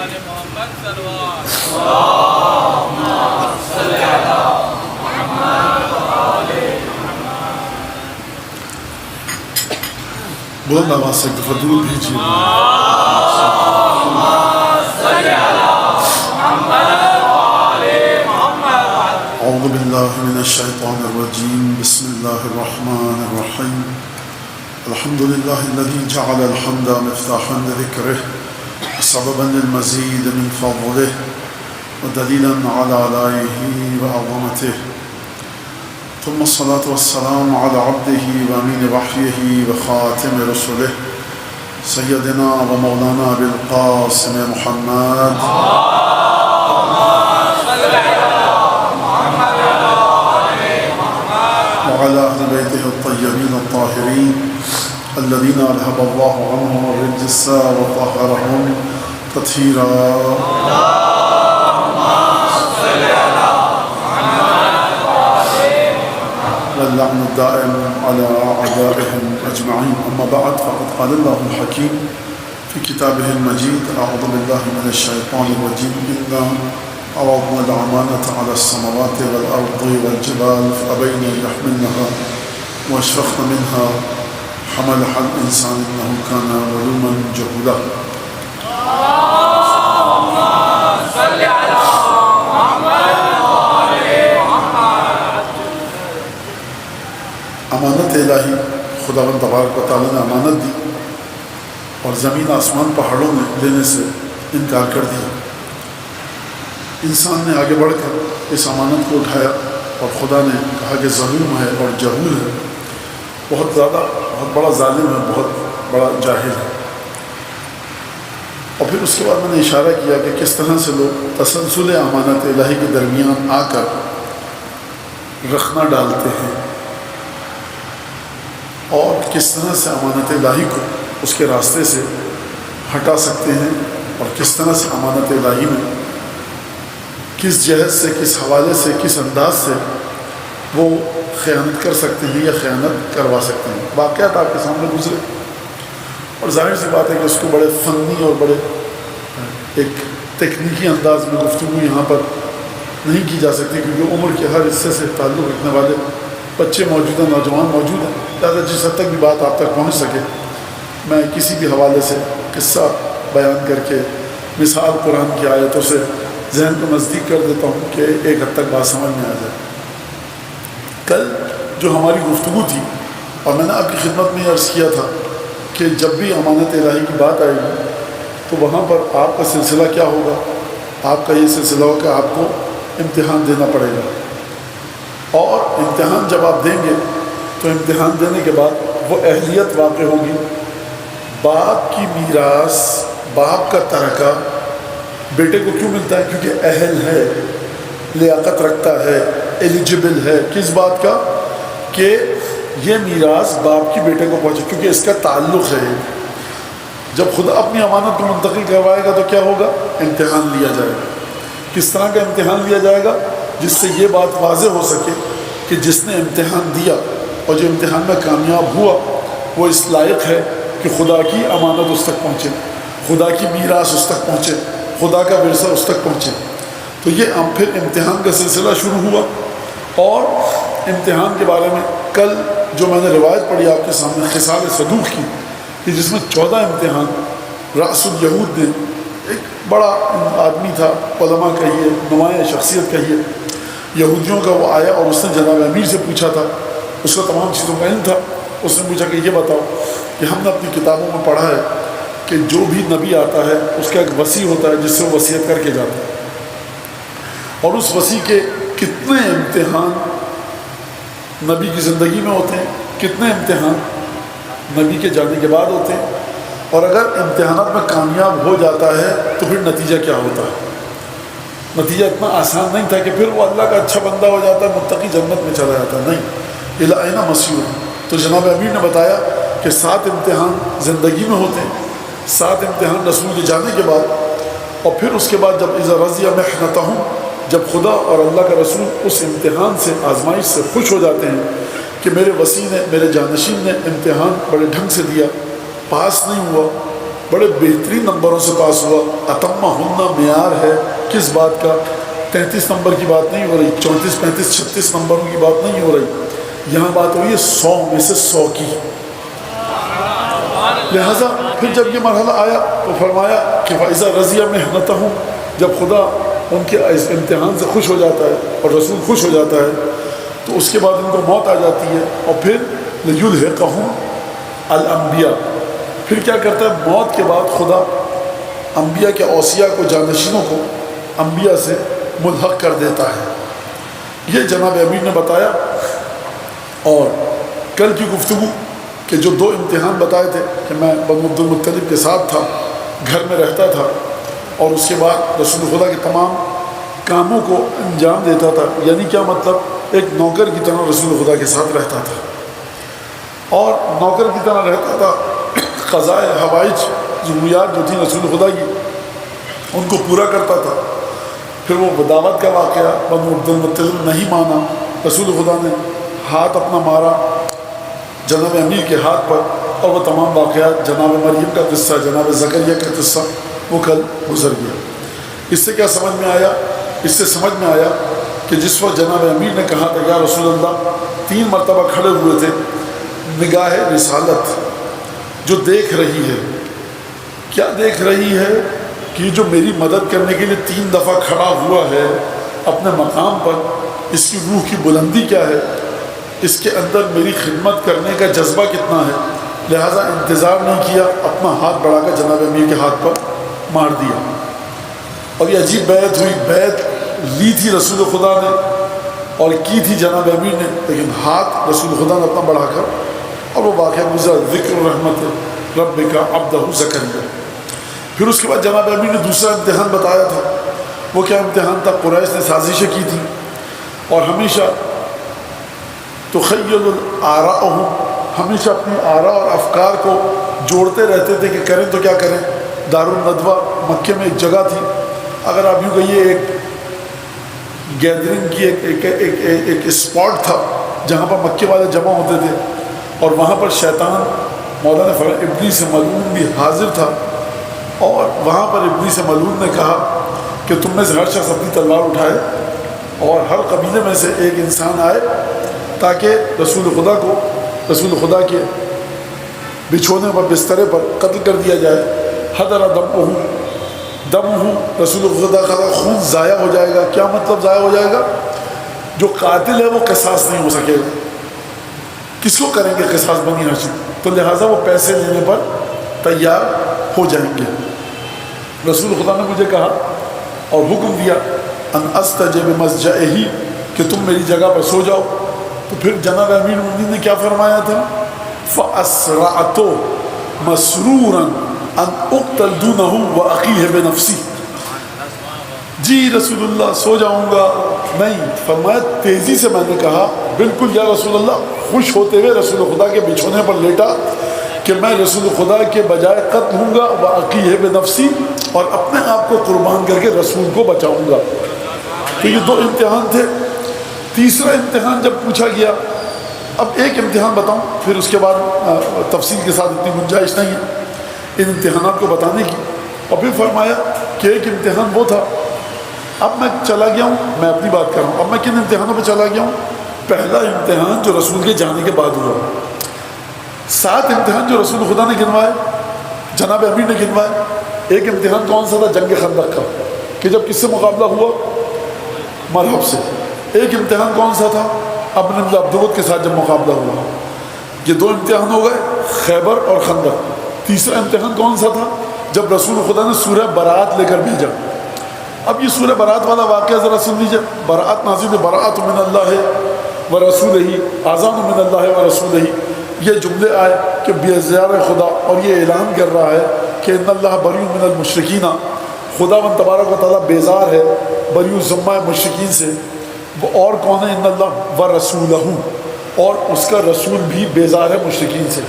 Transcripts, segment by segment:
آل محمد صلوات بلند آواز سے ایک دفعہ درود بھیجیے. اعوذ باللہ من الشیطان الرجیم. بسم اللہ الرحمن الرحیم. الحمد للہ الذی جعل الحمد مفتاحا لذکرہ سببا للمزید من فضلہ ودلیلا علی آلائہ وعظمتہ. ثم الصلاة والسلام على عبده وامين وحيه وخاتم رسله سيدنا ومولانا أبي القاسم محمد وعلى أهل بيته الطيبين الطاهرين الذين أذهب الله عنهم الرجس وطهرهم تطهيرا. واللعن الدائم على أعدائهم أجمعين. أما بعد فقد قال الله الحكيم في كتابه المجيد أعوذ بالله من الشيطان الرجيم إنا عرضنا الأمانة على السماوات والأرض والجبال فأبين أن يحملنها وأشفقن منها حملها الإنسان إنه كان ظلوما جهولا. امانت الہی خداوند تبارک و تعالیٰ نے امانت دی اور زمین آسمان پہاڑوں میں لینے سے انکار کر دیا. انسان نے آگے بڑھ کر اس امانت کو اٹھایا اور خدا نے کہا کہ ظلوم ہے اور جہول ہے، بہت زیادہ بہت بڑا ظالم ہے، بہت بڑا جاہل ہے. اور پھر اس کے بعد میں نے اشارہ کیا کہ کس طرح سے لوگ تسلسل امانت الہی کے درمیان آ کر رخنہ ڈالتے ہیں اور کس طرح سے امانت الہی کو اس کے راستے سے ہٹا سکتے ہیں اور کس طرح سے امانت الہی میں کس جہت سے، کس حوالے سے، کس انداز سے وہ خیانت کر سکتے ہیں یا خیانت کروا سکتے ہیں. واقعات آپ کے سامنے گزرے اور ظاہر سی بات ہے کہ اس کو بڑے فنی اور بڑے ایک تکنیکی انداز میں گفتگو یہاں پر نہیں کی جا سکتی کیونکہ عمر کے ہر حصے سے تعلق رکھنے والے بچے موجود ہیں، نوجوان موجود ہیں. لہٰذا جس حد تک بھی بات آپ تک پہنچ سکے میں کسی بھی حوالے سے قصہ بیان کر کے مثال قرآن کی آیتوں سے ذہن کو نزدیک کر دیتا ہوں کہ ایک حد تک بات سمجھ میں آ جائے. کل جو ہماری گفتگو تھی اور میں نے آپ کی خدمت میں عرض کیا تھا کہ جب بھی امانت الہی کی بات آئے گی تو وہاں پر آپ کا سلسلہ کیا ہوگا. آپ کا یہ سلسلہ ہو کہ آپ کو امتحان دینا پڑے گا اور امتحان جب آپ دیں گے تو امتحان دینے کے بعد وہ اہلیت واقع ہوگی. باپ کی میراث، باپ کا ترکہ بیٹے کو کیوں ملتا ہے؟ کیونکہ اہل ہے، لیاقت رکھتا ہے، ایلیجبل ہے. کس بات کا؟ کہ یہ میراث باپ کی بیٹے کو پہنچے کیونکہ اس کا تعلق ہے. جب خدا اپنی امانت کو منتقل کروائے گا تو کیا ہوگا؟ امتحان لیا جائے گا. کس طرح کا امتحان لیا جائے گا؟ جس سے یہ بات واضح ہو سکے کہ جس نے امتحان دیا اور جو امتحان میں کامیاب ہوا وہ اس لائق ہے کہ خدا کی امانت اس تک پہنچے، خدا کی میراث اس تک پہنچے، خدا کا ورثہ اس تک پہنچے. تو یہ پھر امتحان کا سلسلہ شروع ہوا. اور امتحان کے بارے میں کل جو میں نے روایت پڑھی آپ کے سامنے خصال صدوق کی کہ جس میں 14 امتحان رأس الیہود نے، ایک بڑا آدمی تھا، علماء کہیے، نمایاں شخصیت کہیے، یہودیوں کا. وہ آیا اور اس نے جناب امیر سے پوچھا تھا، اس کا تمام چیزوں کا علم تھا. اس نے پوچھا کہ یہ بتاؤ کہ ہم نے اپنی کتابوں میں پڑھا ہے کہ جو بھی نبی آتا ہے اس کا ایک وصی ہوتا ہے جس سے وہ وصیت کر کے جاتا ہے، اور اس وصی کے کتنے امتحان نبی کی زندگی میں ہوتے ہیں، کتنے امتحان نبی کے جانے کے بعد ہوتے ہیں، اور اگر امتحانات میں کامیاب ہو جاتا ہے تو پھر نتیجہ کیا ہوتا ہے. نتیجہ اتنا آسان نہیں تھا کہ پھر وہ اللہ کا اچھا بندہ ہو جاتا ہے، متقی جنت میں چلا جاتا ہے. نہیں، الی این مسیر. تو جناب امیر نے بتایا کہ 7 امتحان زندگی میں ہوتے ہیں، 7 امتحان رسول کے جانے کے بعد، اور پھر اس کے بعد جب اذا رضی محنتہم، جب خدا اور اللہ کا رسول اس امتحان سے، آزمائش سے خوش ہو جاتے ہیں کہ میرے وصی نے، میرے جانشین نے امتحان بڑے ڈھنگ سے دیا، پاس نہیں ہوا، بڑے بہترین نمبروں سے پاس ہوا. اتمہ ہنہ معیار ہے کس بات کا؟ 33 نمبر کی بات نہیں ہو رہی، 34 35 36 نمبروں کی بات نہیں ہو رہی، یہاں بات ہو رہی ہے 100 میں سے 100 کی. لہٰذا پھر جب یہ مرحلہ آیا تو فرمایا کہ فَإِذَا رَضِيَ مِحْنَتَهُمْ، جب خدا ان کے اس امتحان سے خوش ہو جاتا ہے اور رسول خوش ہو جاتا ہے تو اس کے بعد ان کو موت آ جاتی ہے. اور پھر لِيُلْحِقَهُمْ الْأَنْبِيَاء، پھر کیا کرتا ہے موت کے بعد خدا انبیاء کے اوصیاء کو، جانشینوں کو انبیاء سے ملحق کر دیتا ہے. یہ جناب امیر نے بتایا. اور کل کی گفتگو کہ جو 2 امتحان بتائے تھے کہ میں بنو عبد المطلب کے ساتھ تھا، گھر میں رہتا تھا اور اس کے بعد رسول خدا کے تمام کاموں کو انجام دیتا تھا، یعنی کیا مطلب، ایک نوکر کی طرح رسول خدا کے ساتھ رہتا تھا اور نوکر کی طرح رہتا تھا. قضائے حوائج ضروریات جو تھیں رسول خدا کی ان کو پورا کرتا تھا. پھر وہ دعوت کا واقعہ، بنو عبد المطلب نہیں مانا، رسول خدا نے ہاتھ اپنا مارا جناب امیر کے ہاتھ پر، اور وہ تمام واقعات، جناب مریم کا قصہ، جناب زکریا کا قصہ، وہ کل گزر گیا. اس سے کیا سمجھ میں آیا؟ اس سے سمجھ میں آیا کہ جس وقت جناب امیر نے کہا تھا یا رسول اللہ، 3 مرتبہ کھڑے ہوئے تھے، نگاہ رسالت جو دیکھ رہی ہے، کیا دیکھ رہی ہے کہ جو میری مدد کرنے کے لیے 3 دفعہ کھڑا ہوا ہے اپنے مقام پر، اس کی روح کی بلندی کیا ہے، اس کے اندر میری خدمت کرنے کا جذبہ کتنا ہے. لہٰذا انتظار نہیں کیا، اپنا ہاتھ بڑھا کر جناب امیر کے ہاتھ پر مار دیا. اور یہ عجیب بیعت ہوئی، بیعت لی تھی رسول خدا نے اور کی تھی جناب امیر نے، لیکن ہاتھ رسول خدا نے اپنا بڑھا کر، اور وہ واقعہ گزرا. ذکر رحمت ربک عبدہ زکریا. پھر اس کے بعد جناب امیر نے دوسرا امتحان بتایا تھا. وہ کیا امتحان تھا؟ قریش نے سازشیں کی تھی اور ہمیشہ تخیل الآراءہم، ہمیشہ اپنی آراء اور افکار کو جوڑتے رہتے تھے کہ کریں تو کیا کریں. دارالندوہ مکے میں ایک جگہ تھی، اگر آپ یوں کہیے ایک گیدرنگ کی ایک اسپاٹ تھا جہاں پر مکے والے جمع ہوتے تھے، اور وہاں پر شیطان مولانا ابلیس ملعون بھی حاضر تھا. اور وہاں پر ابلیس ملعون نے کہا کہ تم میں سے ہر شخص اپنی تلوار اٹھائے اور ہر قبیلے میں سے ایک انسان آئے تاکہ رسول خدا کو، رسول خدا کے بچھونے پر، بسترے پر قتل کر دیا جائے. حضر دمہ، رسول خدا کا خون ضائع ہو جائے گا. کیا مطلب ضائع ہو جائے گا؟ جو قاتل ہے وہ قصاص نہیں ہو سکے گا. کس کو کریں گے قصاص بنی ہاشم؟ تو لہٰذا وہ پیسے لینے پر تیار ہو جائیں گے. رسول خدا نے مجھے کہا اور حکم دیا ان استجب مسجعہ، کہ تم میری جگہ پر سو جاؤ. تو پھر جناب امیر المؤمنین نے کیا فرمایا تھا؟ فَأَسْرَعْتُ مَسْرُورًا ان اقتل دونہ وَأَقِيهِ بِنَفْسِي. جی رسول اللہ سو جاؤں گا نہیں، فرمایا تیزی سے میں نے کہا بالکل یا رسول اللہ، خوش ہوتے ہوئے رسول خدا کے بچھونے پر لیٹا کہ میں رسول خدا کے بجائے قتل ہوں گا، وَأَقِيهِ بِنَفْسِي، اور اپنے آپ کو قربان کر کے رسول کو بچاؤں گا. تو یہ 2 امتحان تھے. تیسرا امتحان جب پوچھا گیا، اب ایک امتحان بتاؤں پھر اس کے بعد تفصیل کے ساتھ اتنی گنجائش نہیں ہے ان امتحانات کو بتانے کی. اور پھر فرمایا کہ ایک امتحان وہ تھا، اب میں چلا گیا ہوں، میں اپنی بات کر رہا ہوں، اب میں کن امتحانوں پہ چلا گیا ہوں. پہلا امتحان جو رسول کے جانے کے بعد ہوا، 7 امتحان جو رسول خدا نے گنوائے، جناب امیر نے گنوائے. ایک امتحان کون سا تھا؟ جنگ خندق کا، کہ جب کس سے مقابلہ ہوا؟ مرحب سے. ایک امتحان کون سا تھا؟ ابن عبدود کے ساتھ جب مقابلہ ہوا. یہ 2 امتحان ہو گئے، خیبر اور خندق. تیسرا امتحان کون سا تھا؟ جب رسول خدا نے سورہ برات لے کر بھیجا. اب یہ سورہ برات والا واقعہ ذرا سن لیجیے. برات نازل ہے، برات من اللہ و رسولہ، اذان من اللہ و رسولہ. یہ جملے آئے کہ بیزار خدا، اور یہ اعلان کر رہا ہے کہ ان اللہ بری من المشرکین، خدا من تبارک و تعالیٰ بیزار ہے بری ذمہ مشرکین سے. وہ اور کون ہے؟ ان اللہ و رسولہ، اور اس کا رسول بھی بیزار ہے مشرکین سے.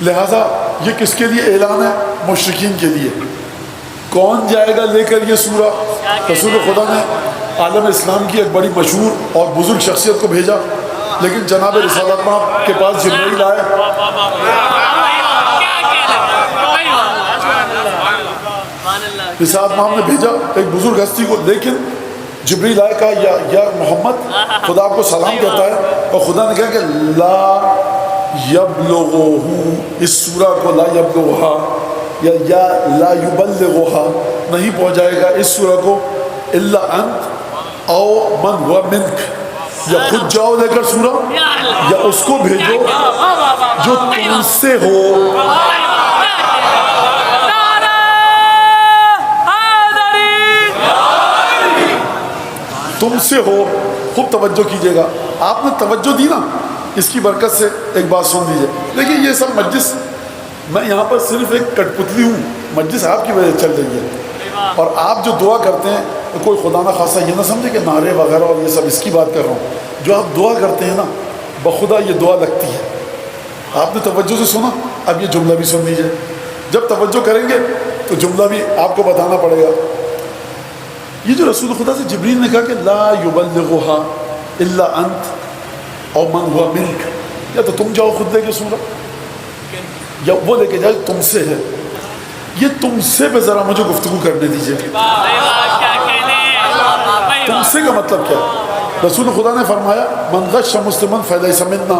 لہٰذا یہ کس کے لیے اعلان ہے؟ مشرکین کے لیے. کون جائے گا لے کر یہ سورہ؟ رسول خدا نے عالم اسلام کی ایک بڑی مشہور اور بزرگ شخصیت کو بھیجا، لیکن جناب رسالت کے پاس جبرائیل آئے رسالت مام نے بھیجا ایک بزرگ ہستی کو، لیکن جبریل آئے کہا یا محمد خدا آپ کو سلام کہتا ہے، اور خدا نے کہا کہ لا یبلغہ، اس سورہ کو لا یبلغھا یا لا یبلغھا نہیں پہنچائے گا اس سورہ کو الا انت او من ہوا منک، یا خود جاؤ لے کر سورہ، یا اس کو بھیجو جو تم سے ہو۔ تم سے ہو، خوب توجہ کیجئے گا، آپ نے توجہ دی نا، اس کی برکت سے ایک بات سن لیجئے۔ دیکھیے یہ سب مجلس، میں یہاں پر صرف ایک کٹ پتلی ہوں، مجلس آپ کی وجہ سے چل رہی ہے، اور آپ جو دعا کرتے ہیں کوئی خدا نہ خاصہ یہ نہ سمجھے کہ نعرے وغیرہ اور یہ سب اس کی بات کر رہا ہوں، جو آپ دعا کرتے ہیں نا بخدا یہ دعا لگتی ہے۔ آپ نے توجہ سے سنا، اب یہ جملہ بھی سن لیجئے، جب توجہ کریں گے تو جملہ بھی آپ کو بتانا پڑے گا۔ یہ جو رسول خدا سے جبریل نے کہا کہ لا یبلغھا الا انت او من ہوا منک، یا تو تم جاؤ خود لے کے سورہ، یا وہ لے کے جائے تم سے ہے، یہ تم سے پہ ذرا مجھے گفتگو کرنے دیجئے۔ تم سے کا مطلب کیا؟ رسول خدا نے فرمایا من غش مسلما فلیس منا،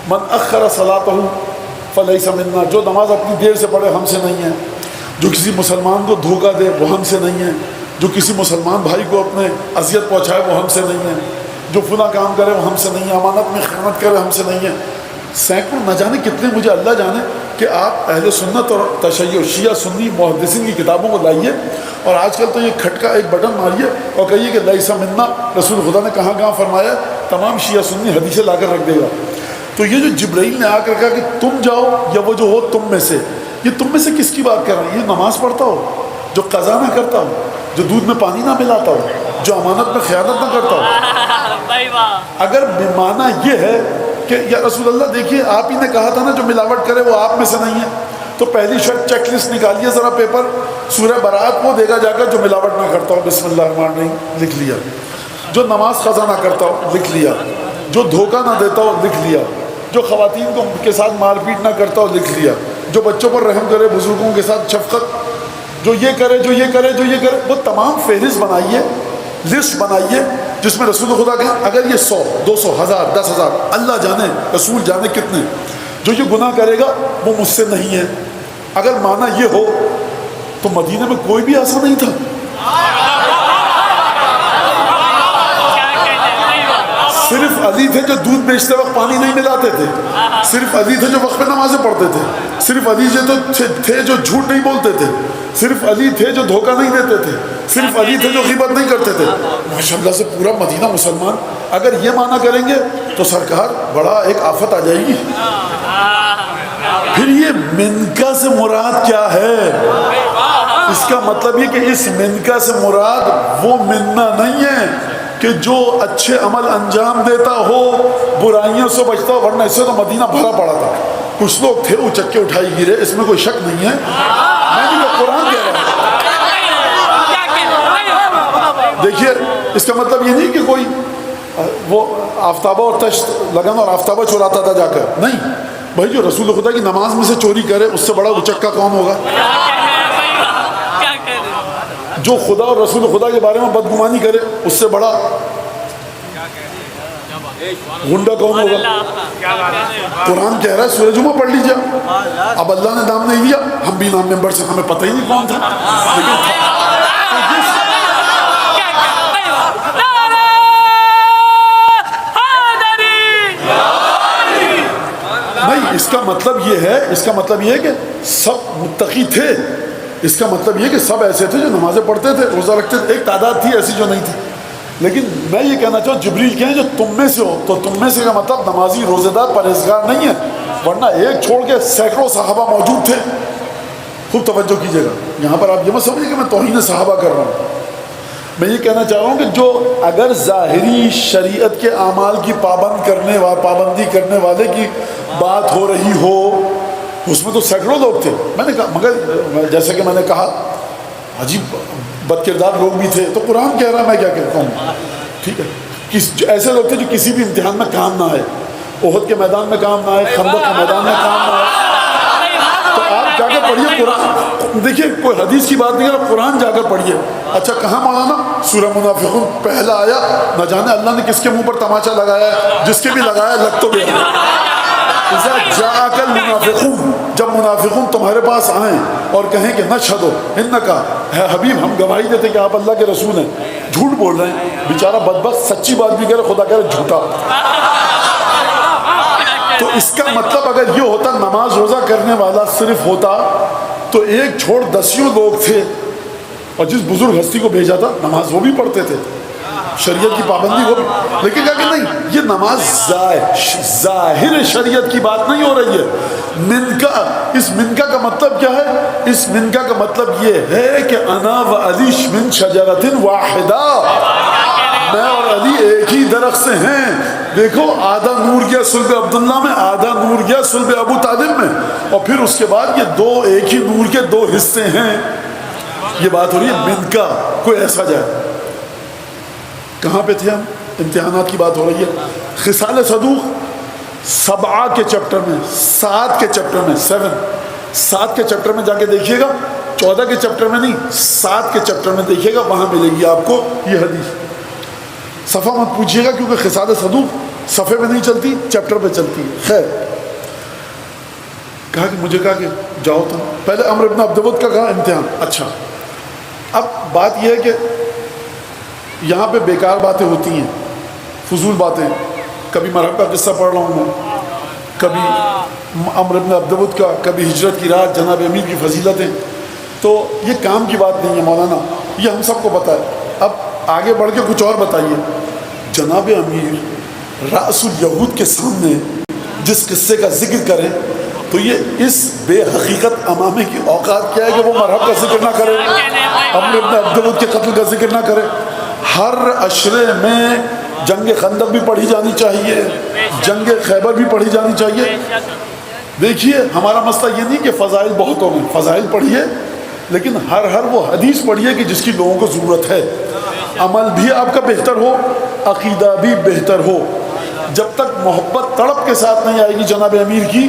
من اخر صلاتہ فلیس منا، جو نماز اپنی دیر سے پڑھے ہم سے نہیں ہے، جو کسی مسلمان کو دھوکہ دے وہ ہم سے نہیں ہے، جو کسی مسلمان بھائی کو اپنے اذیت پہنچائے وہ ہم سے نہیں ہے، جو فلاں کام کرے وہ ہم سے نہیں ہے، امانت میں خیانت کرے ہم سے نہیں ہے۔ سینکڑوں نہ جانے کتنے، مجھے اللہ جانے کہ آپ اہل سنت اور تشیع شیعہ سنی محدثین کی کتابوں کو لائیے، اور آج کل تو یہ کھٹکا ایک بٹن ماریے اور کہیے کہ لیس منا، رسول خدا نے کہاں کہاں فرمایا، تمام شیعہ سنی حدیثیں لا کر رکھ دے گا۔ تو یہ جو جبرائیل نے آ کر کہا کہ تم جاؤ یا وہ جو ہو تم میں سے، یہ تم میں سے کس کی بات کر رہے ہیں؟ یہ نماز پڑھتا ہو، جو قضا نہ کرتا ہو، جو دودھ میں پانی نہ ملاتا ہو، جو امانت میں خیانت نہ کرتا ہو۔ اگر معنی یہ ہے کہ یا رسول اللہ دیکھیے آپ ہی نے کہا تھا نا جو ملاوٹ کرے وہ آپ میں سے نہیں ہے، تو پہلی شرط چیک لسٹ نکالیے ذرا پیپر، سورہ برات وہ دے گا جا کر جو ملاوٹ نہ کرتا ہو، بسم اللہ الرحمن الرحیم لکھ لیا، جو نماز قضا نہ کرتا ہو لکھ لیا، جو دھوکہ نہ دیتا ہو لکھ لیا، جو خواتین کو کے ساتھ مار پیٹ نہ کرتا ہو لکھ لیا، جو بچوں پر رحم کرے، بزرگوں کے ساتھ شفقت، جو یہ کرے جو یہ کرے جو یہ کرے، وہ تمام فہرست بنائیے، لسٹ بنائیے جس میں رسول خدا کہ اگر یہ 100 200 1000 10,000 اللہ جانے رسول جانے کتنے، جو یہ گناہ کرے گا وہ مجھ سے نہیں ہے۔ اگر مانا یہ ہو تو مدینہ میں کوئی بھی ایسا نہیں تھا، صرف علی تھے جو دودھ بیچتے وقت پانی نہیں ملاتے تھے، صرف علی تھے جو وقت پہ نمازیں پڑھتے تھے، صرف علی تھے جو جھوٹ نہیں بولتے تھے، صرف علی تھے جو دھوکہ نہیں دیتے تھے، صرف علی تھے جو غیبت نہیں کرتے تھے۔ ماشاءاللہ سے پورا مدینہ مسلمان اگر یہ معنی کریں گے تو سرکار بڑا ایک آفت آ جائے گی۔ پھر یہ منکا سے مراد کیا ہے؟ اس کا مطلب یہ کہ اس منکا سے مراد وہ منا نہیں ہے کہ جو اچھے عمل انجام دیتا ہو، برائیوں سے بچتا ہو، ورنہ اس سے تو مدینہ بھرا پڑا تھا، کچھ لوگ تھے وہ چکے اٹھائی گرے، اس میں کوئی شک نہیں ہے، میں بھی تو قرآن کہہ رہا ہوں۔ دیکھیے اس کا مطلب یہ نہیں کہ کوئی وہ آفتابہ اور تشت لگن اور آفتابہ چراتا تھا جا کر، نہیں بھائی، جو رسول خدا کی نماز میں سے چوری کرے اس سے بڑا اچکا کون ہوگا؟ جو خدا اور رسول خدا کے بارے میں بدگمانی کرے اس سے بڑا غنڈہ کون ہوگا؟ قرآن کہہ رہا ہے، سورہ جمعہ پڑھ لیجیے، اب اللہ نے نام نہیں دیا، ہم بھی نام ممبر سے ہمیں پتہ ہی نہیں کون تھا، لیکن نہیں، اس کا مطلب یہ ہے کہ سب متقی تھے، اس کا مطلب یہ کہ سب ایسے تھے جو نمازیں پڑھتے تھے، روزہ رکھتے تھے، ایک تعداد تھی ایسی جو نہیں تھی۔ لیکن میں یہ کہنا چاہوں جبریل کہیں جو تم میں سے ہو، تو تم میں سے کا مطلب نمازی، روزہ دار، پرہیزگار نہیں ہے، ورنہ ایک چھوڑ کے سینکڑوں صحابہ موجود تھے۔ خوب توجہ کیجیے گا، یہاں پر آپ یہ مت سمجھیں کہ میں توہین صحابہ کر رہا ہوں، میں یہ کہنا چاہ رہا ہوں کہ جو اگر ظاہری شریعت کے اعمال کی پابندی کرنے والے کی بات ہو رہی ہو، اس میں تو سینکڑوں لوگ تھے، میں نے کہا، مگر جیسے کہ میں نے کہا عجیب بد کردار لوگ بھی تھے، تو قرآن کہہ رہا ہے، میں کیا کہتا ہوں، ٹھیک ہے، ایسے لوگ تھے جو کسی بھی امتحان میں کام نہ آئے، احد کے میدان میں کام نہ آئے، خندق کے میدان میں کام نہ آئے، تو آپ جا کے پڑھیے قرآن. دیکھیے کوئی حدیث کی بات نہیں ہے, قرآن جا کر پڑھیے. اچھا کہاں مولانا؟ سورہ منافقون پہلا آیا. نہ جانے اللہ نے کس کے منہ پر تماچا لگایا ہے, جس کے بھی لگایا لگ تو گیا. اذا جاءک المنافقون, جب منافقون تمہارے پاس آئیں اور کہیں کہ نشہد انکا, ہے حبیب ہم گواہی دیتے کہ آپ اللہ کے رسول ہیں, جھوٹ بول رہے ہیں. بیچارہ بدبخت سچی بات بھی کرے, خدا کہہ رہے جھوٹا. تو اس کا مطلب اگر یہ ہوتا نماز روزہ کرنے والا صرف ہوتا تو ایک چھوڑ دسیوں لوگ تھے, اور جس بزرگ ہستی کو بھیجا تھا نماز وہ بھی پڑھتے تھے, شریعت کی پابندی وہ بھی. لیکن کہا کہ نہیں, یہ نماز ظاہر شریعت کی بات نہیں ہو رہی ہے. منکا, اس منکا کا مطلب کیا ہے؟ اس منکا کا مطلب یہ ہے کہ انا و علی من شجرۃ واحدہ, میں اور علی ایک ہی درخت سے ہیں. دیکھو آدھا نور گیا صلب عبداللہ میں, آدھا نور گیا صلب ابو طالب میں, اور پھر اس کے بعد یہ دو ایک ہی نور کے دو حصے ہیں. یہ بات ہو رہی ہے منکا. کوئی ایسا جائے, کہاں پہ تھے ہم؟ امتحانات کی بات ہو رہی ہے. خصال صدوق 7 کے چیپٹر میں, 7 کے چیپٹر میں, 7 کے چیپٹر میں جا کے دیکھیے گا, 14 کے چیپٹر میں نہیں, 7 کے چیپٹر میں دیکھیے گا, وہاں ملے گی آپ کو یہ حدیث. صفحہ مت پوچھیے گا کیونکہ خصال صدوق صفحے پہ نہیں چلتی, چیپٹر پہ چلتی ہے. خیر, کہا کہ مجھے کہا کہ جاؤ تم. پہلے عمرو بن عبد الود کا کہا امتحان. اچھا اب بات یہ ہے کہ یہاں پہ بیکار باتیں ہوتی ہیں, فضول باتیں. کبھی مرحب کا قصہ پڑھ رہا ہوں میں, کبھی عمرو بن عبد الود کا, کبھی ہجرت کی رات, جناب امیر کی فضیلتیں. تو یہ کام کی بات نہیں ہے مولانا, یہ ہم سب کو پتہ ہے. اب آگے بڑھ کے کچھ اور بتائیے. جناب امیر رأس الیہود کے سامنے جس قصے کا ذکر کریں تو یہ اس بے حقیقت امامے کی اوقات کیا ہے کہ وہ مرحب کا ذکر نہ کرے, عمرو بن عبد الود کے قتل کا ذکر نہ کرے. ہر عشرے میں جنگ خندق بھی پڑھی جانی چاہیے, جنگ خیبر بھی پڑھی جانی چاہیے. دیکھیے ہمارا مسئلہ یہ نہیں کہ فضائل بہت ہوں گے, فضائل پڑھیے, لیکن ہر وہ حدیث پڑھیے کہ جس کی لوگوں کو ضرورت ہے. عمل بھی آپ کا بہتر ہو, عقیدہ بھی بہتر ہو. جب تک محبت تڑپ کے ساتھ نہیں آئے گی جناب امیر کی,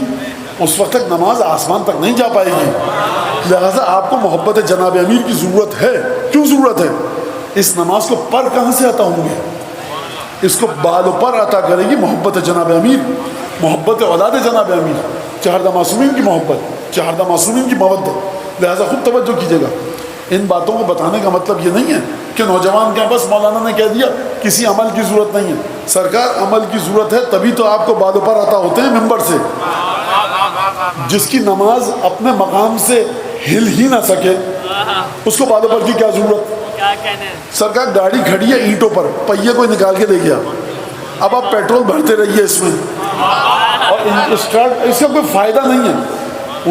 اس وقت تک نماز آسمان تک نہیں جا پائے گی. لہذا آپ کو محبت جناب امیر کی ضرورت ہے. کیوں ضرورت ہے؟ اس نماز کو پر کہاں سے عطا ہوں گے؟ اس کو بالوں پر عطا کرے گی محبت جناب امیر, محبت اولاد جناب امیر, چہردہ معصومین کی محبت, چہردہ معصومین کی مودت. لہذا خود توجہ کیجیے گا. ان باتوں کو بتانے کا مطلب یہ نہیں ہے کہ نوجوان کہیں بس مولانا نے کہہ دیا کسی عمل کی ضرورت نہیں ہے. سرکار عمل کی ضرورت ہے, تبھی تو آپ کو بالوں پر عطا ہوتے ہیں ممبر سے. جس کی نماز اپنے مقام سے ہل ہی نہ سکے اس کو بالوں پر کی کیا ضرورت؟ سرکار گاڑی کھڑی ہے اینٹوں پر, پہیے کوئی نکال کے لے گیا, اب آپ پیٹرول بھرتے رہیے اس میں, اور اس کا کوئی فائدہ نہیں ہے.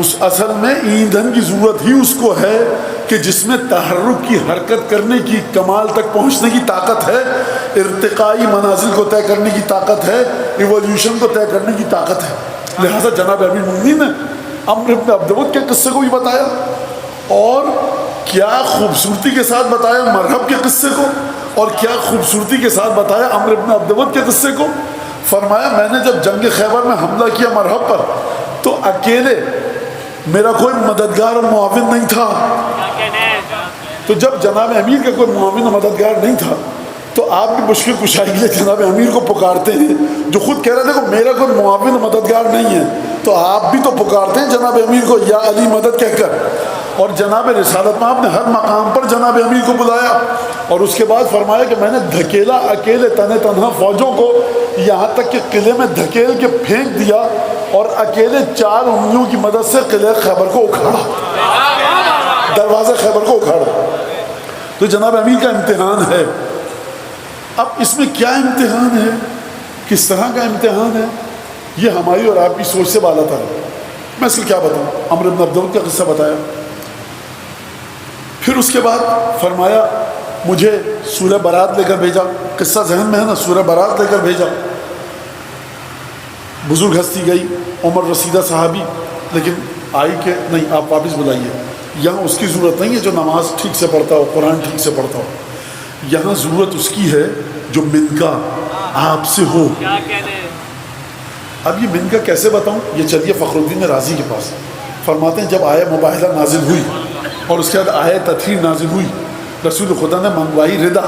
اس اصل میں ایندھن کی ضرورت ہی اس کو ہے کہ جس میں تحرک کی, حرکت کرنے کی, کمال تک پہنچنے کی طاقت ہے, ارتقائی منازل کو طے کرنے کی طاقت ہے, ایولیوشن کو طے کرنے کی طاقت ہے. لہذا جناب امیر المومنین نے عمرو بن عبد الود کے قصے کو بھی بتایا, اور کیا خوبصورتی کے ساتھ بتایا مرحب کے قصے کو, اور کیا خوبصورتی کے ساتھ بتایا عمرو بن عبد الود کے قصے کو. فرمایا میں نے جب جنگ خیبر میں حملہ کیا مرحب پر تو اکیلے, میرا کوئی مددگار اور معاون نہیں تھا. تو جب جناب امیر کا کوئی معاون اور مددگار نہیں تھا تو آپ بھی مشکل کشائی کے لیے جناب امیر کو پکارتے ہیں, جو خود کہہ رہے تھے کہ میرا کوئی معاون اور مددگار نہیں ہے, تو آپ بھی تو پکارتے ہیں جناب امیر کو یا علی مدد کہہ کر. اور جناب رسالت میں آپ نے ہر مقام پر جناب امیر کو بلایا, اور اس کے بعد فرمایا کہ میں نے دھکیلا اکیلے تنہا تنہا فوجوں کو, یہاں تک کہ قلعے میں دھکیل کے پھینک دیا, اور اکیلے 4 انگلیوں کی مدد سے قلعہ خیبر کو اکھاڑا, دروازے خیبر کو اکھاڑا. تو جناب امیر کا امتحان ہے. اب اس میں کیا امتحان ہے, کس طرح کا امتحان ہے, یہ ہماری اور آپ کی سوچ سے بالا تر ہے. میں اس کو کیا بتاؤں, عمرو بن عبد الود کا قصہ بتایا. پھر اس کے بعد فرمایا مجھے سورہ برات لے کر بھیجا. قصہ ذہن میں ہے نا, سورہ برات لے کر بھیجا. بزرگ ہستی گئی, عمر رسیدہ صحابی, لیکن آئی کہ نہیں آپ واپس بلائیے. یہاں اس کی ضرورت نہیں ہے جو نماز ٹھیک سے پڑھتا ہو, قرآن ٹھیک سے پڑھتا ہو. یہاں ضرورت اس کی ہے جو منکا آپ سے ہو. اب یہ منکا کیسے بتاؤں, یہ چلیے فخر الدین رازی کے پاس. فرماتے ہیں جب آیہ مباہلہ نازل ہوئی اور اس کے بعد آیہ تطہیر نازل ہوئی، رسول خدا نے منگوائی ردا.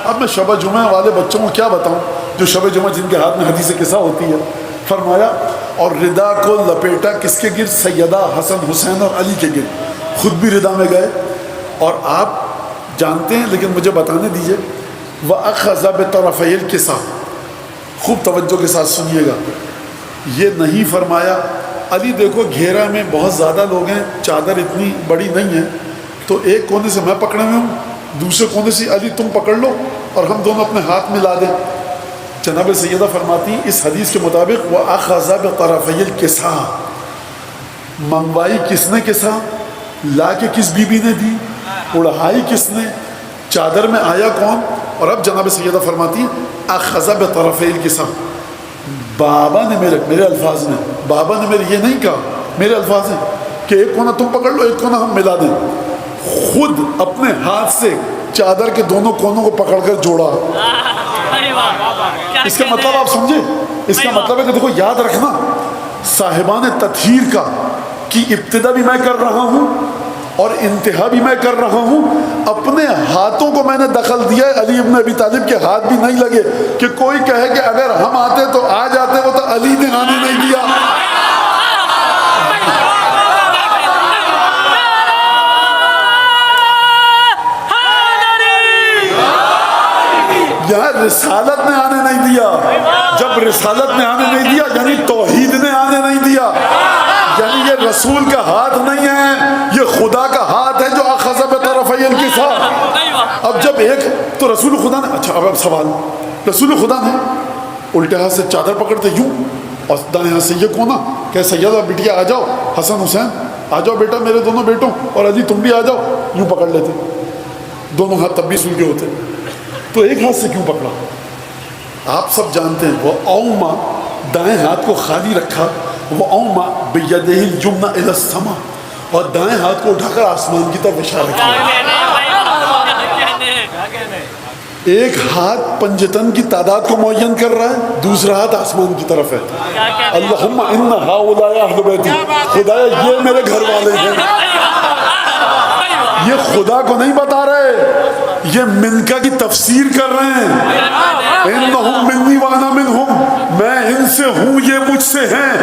اب میں شب جمعہ والے بچوں کو کیا بتاؤں جو شب جمعہ جن کے ہاتھ میں حدیث قصہ ہوتی ہے. فرمایا اور ردا کو لپیٹا کس کے گرد؟ سیدہ حسن حسین اور علی کے گرد. خود بھی ردا میں گئے. اور آپ جانتے ہیں لیکن مجھے بتانے دیجئے، وَأَخَذَ بِطَرَفَيِ الْكِسَاءِ، خوب توجہ کے ساتھ سنیے گا. یہ نہیں فرمایا علی دیکھو گھیرا میں بہت زیادہ لوگ ہیں، چادر اتنی بڑی نہیں ہے تو ایک کونے سے میں پکڑے ہوئے ہوں، دوسرے کونے سے علی تم پکڑ لو اور ہم دونوں اپنے ہاتھ ملا دیں. جناب سیدہ فرماتی ہیں اس حدیث کے مطابق وَأَخَذَ بِطَرَفَيِ الْكِسَاءِ، منگوائی کس نے کسا؟ لا کے کس بی بی نے دی؟ اڑھائی کس نے؟ چادر میں آیا کون؟ اور اب جناب سیدہ فرماتی ہیں اخذ بطرفی الکساء، بابا نے میرے الفاظ میں، بابا نے میرے یہ نہیں کہا، میرے الفاظ ہیں کہ ایک کونا تم پکڑ لو ایک کونا ہم ملا دیں. خود اپنے ہاتھ سے چادر کے دونوں کونوں کو پکڑ کر جوڑا. اس کا مطلب آپ سمجھے؟ اس کا مطلب ہے کہ دیکھو یاد رکھنا صاحبان تطہیر کا کی ابتدا بھی میں کر رہا ہوں اور انتہا بھی میں کر رہا ہوں. اپنے ہاتھوں کو میں نے دخل دیا ہے، علی ابن ابی طالب کے ہاتھ بھی نہیں لگے کہ کوئی کہے کہ اگر ہم آتے تو آ جاتے، وہ تو علی نے آنے نہیں دیا. یہاں رسالت نے آنے نہیں دیا. جب رسالت نے آنے نہیں دیا یعنی توحید نے آنے نہیں دیا، یعنی یہ رسول کا ہاتھ نہیں ہے، یہ خدا کا ہاتھ ہے جو اخذ بطرفی الکساء. اب جب ایک تو رسول خدا نے، اچھا اب سوال، رسول خدا نے الٹے ہاتھ سے چادر پکڑتے یوں اور دائیں ہاتھ سے یہ کونا کہ سیدہ بیٹیا آ جاؤ، حسن حسین آ جاؤ بیٹا میرے دونوں بیٹوں، اور علی تم بھی آ جاؤ، یوں پکڑ لیتے. دونوں ہاتھ تب بھی سلگے ہوتے، تو ایک ہاتھ سے کیوں پکڑا؟ آپ سب جانتے ہیں وہ اوما، دائیں ہاتھ کو خالی رکھا، وہ اوما بیدہ الیمنی الی السماء، اور دائیں ہاتھ کو اٹھا کر آسمان کی طرف اشارہ کیا. ایک ہاتھ پنجتن کی تعداد کو معین کر رہا ہے، دوسرا ہاتھ آسمان کی طرف ہے. اللہم ان ہؤلاء اہل بیتی، خدایا یہ میرے گھر والے ہیں. یہ خدا کو نہیں بتا رہے، یہ منکا کی تفسیر کر رہے ہیں. انہم منی وانا منہم، میں ان سے ہوں یہ مجھ سے ہیں.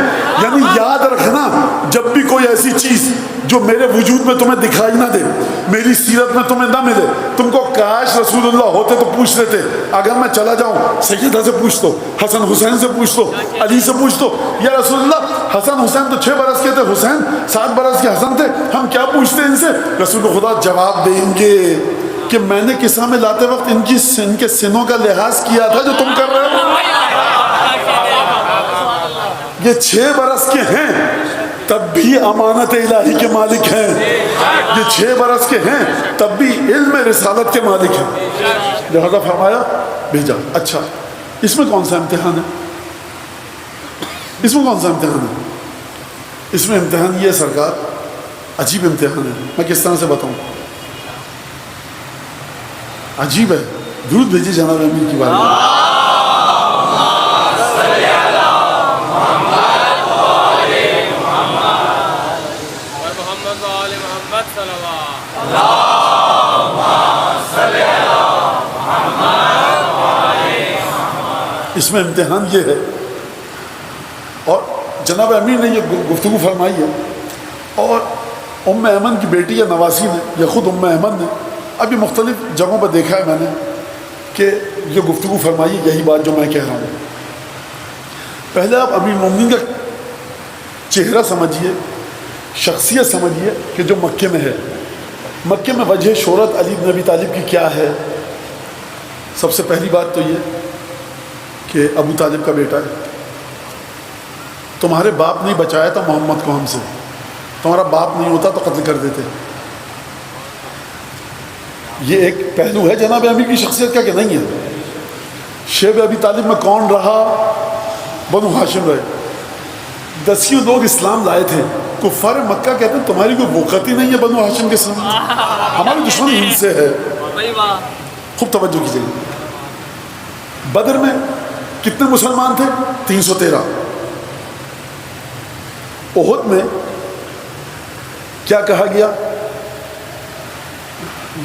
یعنی یاد رکھنا جب بھی کوئی ایسی چیز جو میرے وجود میں تمہیں دکھائی نہ دے، میری سیرت میں تمہیں نہ ملے، تم کو کاش رسول اللہ ہوتے تو پوچھ لیتے. اگر میں چلا جاؤں سیدہ سے پوچھ دو، حسن حسین سے پوچھ دو، علی سے پوچھ دو، یا رسول اللہ حسن حسین تو 6 برس کے تھے، حسین 7 برس کے حسن تھے، ہم کیا پوچھتے ان سے؟ رسول خدا جواب دیں گے کہ میں نے قصہ میں لاتے وقت ان کے سنوں کا لحاظ کیا تھا جو تم کر رہے ہو. یہ 6 برس کے ہیں تب بھی امانت الہی کے مالک ہیں، یہ 6 برس کے ہیں تب بھی علم رسالت کے مالک ہیں. لہذا فرمایا بھیجا. اچھا اس میں کون سا امتحان ہے؟ اس میں کون سا امتحان ہے؟ اس میں امتحان یہ ہے سرکار، عجیب امتحان ہے. میں کس طرح سے بتاؤں؟ عجیب ہے. درود بھیجیے جناب امیر کی بارے میں. اس میں امتحان یہ ہے، اور جناب امیر نے یہ گفتگو فرمائی ہے، اور ام ایمن کی بیٹی یا نواسی نے یا خود ام ایمن نے ابھی مختلف جگہوں پر دیکھا ہے میں نے کہ یہ گفتگو فرمائی یہی بات جو میں کہہ رہا ہوں. پہلے آپ امیر المومنین کا چہرہ سمجھیے، شخصیت سمجھیے کہ جو مکے میں ہے. مکے میں وجہ شہرت علی بن ابی طالب کی کیا ہے؟ سب سے پہلی بات تو یہ کہ ابو طالب کا بیٹا ہے. تمہارے باپ نہیں بچایا تھا محمد کو ہم سے، تمہارا باپ نہیں ہوتا تو قتل کر دیتے. یہ ایک پہلو ہے جناب امیر کی شخصیت کا کہ نہیں ہے. شیب ابی طالب میں کون رہا؟ بنو ہاشم رہے. 10 لوگ اسلام لائے تھے. کفار مکہ کہتے ہیں تمہاری کوئی وقت ہی نہیں ہے بنو ہاشم کے سامنے، ہماری دشمنی ان سے ہے. خوب توجہ کیجیے. بدر میں کتنے مسلمان تھے؟ 313. احد میں کیا کہا گیا؟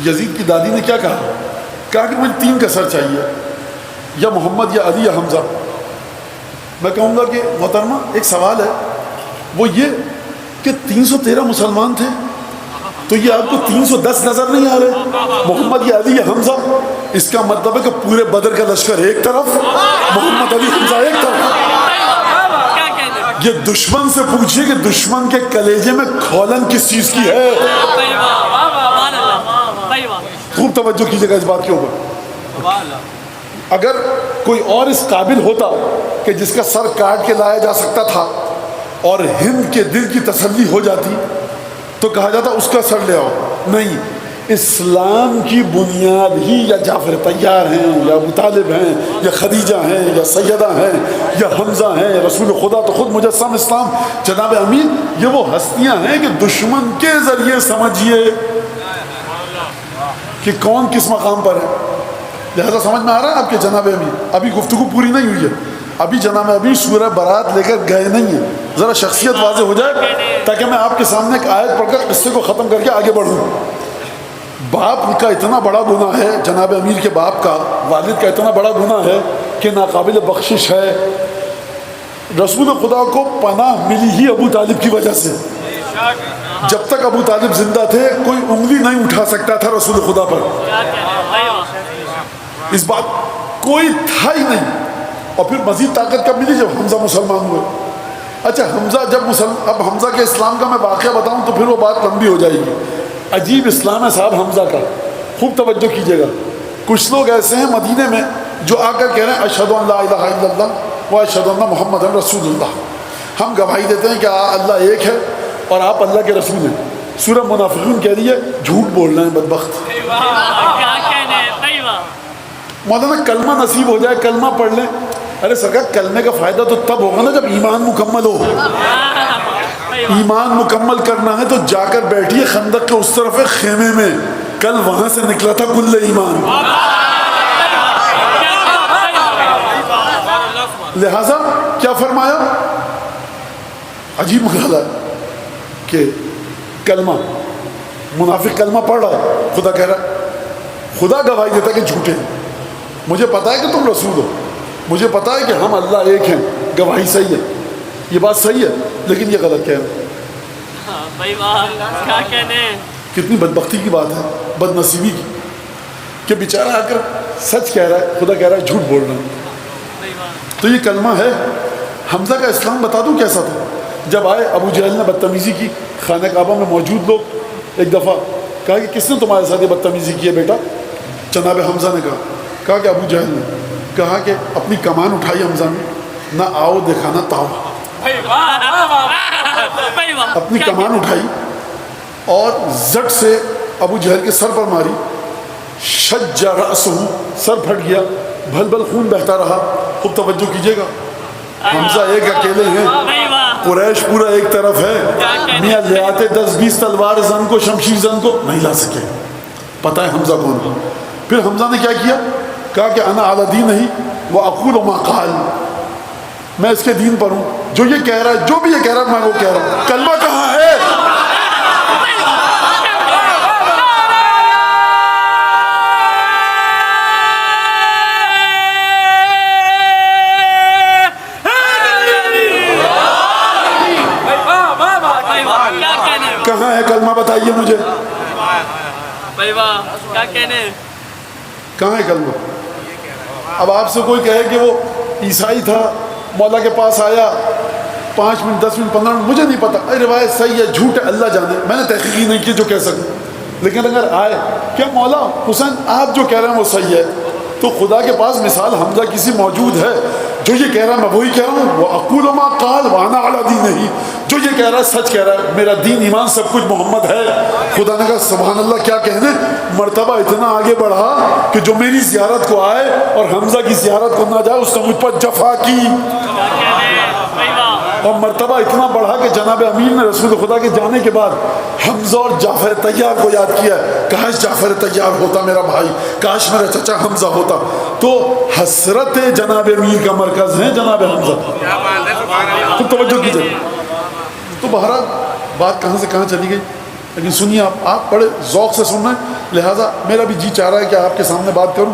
یزید کی دادی نے کیا کہا کہ مجھے 3 کا سر چاہیے، یا محمد یا علی یا حمزہ۔ میں کہوں گا کہ محترمہ ایک سوال ہے، وہ یہ کہ 313 مسلمان تھے، تو یہ آپ کو 310 نظر نہیں آ رہے؟ محمد یا علی یا حمزہ، اس کا مطلب ہے کہ پورے بدر کا لشکر ایک طرف، محمد علی حمزہ ایک طرف۔ یہ دشمن سے پوچھئے کہ دشمن کے کلیجے میں کھولن کس چیز کی ہے۔ خوب توجہ کیجئے گا اس بات کے اوپر۔ اگر کوئی اور اس قابل ہوتا کہ جس کا سر کاٹ کے لایا جا سکتا تھا اور ہند کے دل کی تسلی ہو جاتی تو کہا جاتا اس کا سر لے آؤ، نہیں، اسلام کی بنیاد ہی یا جعفر طیار ہیں، یا ابو طالب ہیں، یا خدیجہ ہیں، یا سیدہ ہیں، یا حمزہ ہیں، یا رسول خدا تو خود مجسم اسلام جناب امیر، یہ وہ ہستیاں ہیں کہ دشمن کے ذریعے سمجھیے کہ کون کس مقام پر ہے۔ لہذا سمجھ میں آ رہا ہے آپ کے جناب امیر؟ ابھی گفتگو پوری نہیں ہوئی ہے، ابھی جناب ابھی سورہ برات لے کر گئے نہیں ہیں، ذرا شخصیت واضح ہو جائے تاکہ میں آپ کے سامنے ایک آیت پڑھ کر قصے کو ختم کر کے آگے بڑھوں۔ باپ کا اتنا بڑا گناہ ہے، جناب امیر کے باپ کا، والد کا اتنا بڑا گناہ ہے کہ ناقابل بخشش ہے۔ رسول خدا کو پناہ ملی ہی ابو طالب کی وجہ سے۔ جب تک ابو طالب زندہ تھے کوئی انگلی نہیں اٹھا سکتا تھا رسول خدا پر، اس بات کوئی تھا ہی نہیں۔ اور پھر مزید طاقت کب ملی؟ جب حمزہ مسلمان ہوئے۔ اچھا حمزہ جب اب حمزہ کے اسلام کا میں واقعہ بتاؤں تو پھر وہ بات لمبی ہو جائے گی۔ عجیب اسلام ہے صاحب حمزہ کا، خوب توجہ کیجئے گا۔ کچھ لوگ ایسے ہیں مدینے میں جو آ کر کہہ رہے ہیں اشہد ان لا الہ الا اللہ و اشہد ان محمد رسول اللہ، ہم گواہی دیتے ہیں کہ اللہ ایک ہے اور آپ اللہ کے رسول ہیں۔ سورہ منافقون کہہ رہی ہے جھوٹ بول رہے ہیں بدبخت۔ مولانا کلمہ نصیب ہو جائے، کلمہ پڑھ لیں۔ ارے سرکار کلمے کا فائدہ تو تب ہوگا نا جب ایمان مکمل ہو۔ ایمان مکمل کرنا ہے تو جا کر بیٹھیے خندق کے اس طرف خیمے میں، کل وہاں سے نکلا تھا کل ایمان۔ لہذا کیا فرمایا؟ عجیب مرحلہ ہے کہ کلمہ، منافق کلمہ پڑھ رہا ہے، خدا کہہ رہا ہے، خدا گواہی دیتا ہے کہ جھوٹے ہیں، مجھے پتا ہے کہ تم رسول ہو، مجھے پتا ہے کہ ہم اللہ ایک ہیں، گواہی صحیح ہے، یہ بات صحیح ہے، لیکن یہ غلط کہہ رہے ہیں۔ کتنی بدبختی کی بات ہے، بد نصیبی کی، کہ بیچارہ آ کر سچ کہہ رہا ہے، خدا کہہ رہا ہے جھوٹ بول رہا ہے۔ تو یہ کلمہ ہے۔ حمزہ کا اسلام بتا دوں کیسا تھا؟ جب آئے ابو جہل نے بدتمیزی کی، خانہ کعبہ میں موجود لوگ ایک دفعہ کہا کہ کس نے تمہارے ساتھ یہ بدتمیزی کی ہے بیٹا؟ جناب حمزہ نے کہا کہ ابو جہل نے کہا کہ اپنی کمان اٹھائی حمزہ نے، نہ آؤ دیکھا نہ تاؤ، اپنی کمان اٹھائی اور زٹ سے ابو جہل کے سر پر ماری، شج رأسہ، سر پھٹ گیا، بھل بھل خون بہتا رہا۔ خوب توجہ کیجئے گا، حمزہ ایک اکیلے ہیں، قریش پورا ایک طرف ہے، میاں لے آتے 10-20 تلوار زن کو، شمشیر زن کو، نہیں لا سکے، پتہ ہے حمزہ کون ہے۔ پھر حمزہ نے کیا کیا؟ کہا کہ انا علی دین ہی و اقول ما قال، میں اس کے دین پر ہوں، جو یہ کہہ رہا ہے، جو بھی یہ کہہ رہا ہے میں وہ کہہ رہا ہوں۔ کلمہ کہاں ہے؟ کہاں ہے کلمہ؟ بتائیے مجھے کہاں ہے کلمہ؟ اب آپ سے کوئی کہے کہ وہ عیسائی تھا، مولا کے پاس آیا 5 منٹ 10 منٹ 15 منٹ، مجھے نہیں پتا، اے روایت صحیح ہے جھوٹ ہے اللہ جانے، میں نے تحقیق نہیں کی جو کہہ سکوں، لیکن اگر آئے کیا مولا حسین آپ جو کہہ رہے ہیں وہ صحیح ہے، تو خدا کے پاس مثال حمزہ کسی موجود ہے جو یہ کہہ رہا ہے میں وہی کہہ رہا ہوں، وہ اقول ما قال وانا علی دین نہیں، جو یہ کہہ رہا ہے سچ کہہ رہا ہے، میرا دین ایمان سب کچھ محمد ہے۔ خدا نے کہا سبحان اللہ، کیا کہنے، مرتبہ اتنا آگے بڑھا کہ جو میری زیارت کو آئے اور حمزہ کی زیارت کو نہ جائے اس نے مجھ پر جفا کی، اور مرتبہ اتنا بڑھا کہ جناب امیر نے رسول خدا کے جانے کے بعد حمزہ اور جعفر طیار کو یاد کیا، کاش جعفر طیار ہوتا میرا بھائی، کاش میرا چچا حمزہ ہوتا۔ تو حسرت جناب امیر کا مرکز ہے جناب حمزہ۔ تو توجہ کیجئے، تو بہرحال بات کہاں سے کہاں چلی گئی؟ لیکن سنیے آپ بڑے ذوق سے سن رہے ہیں، لہٰذا میرا بھی جی چاہ رہا ہے کہ آپ کے سامنے بات کروں۔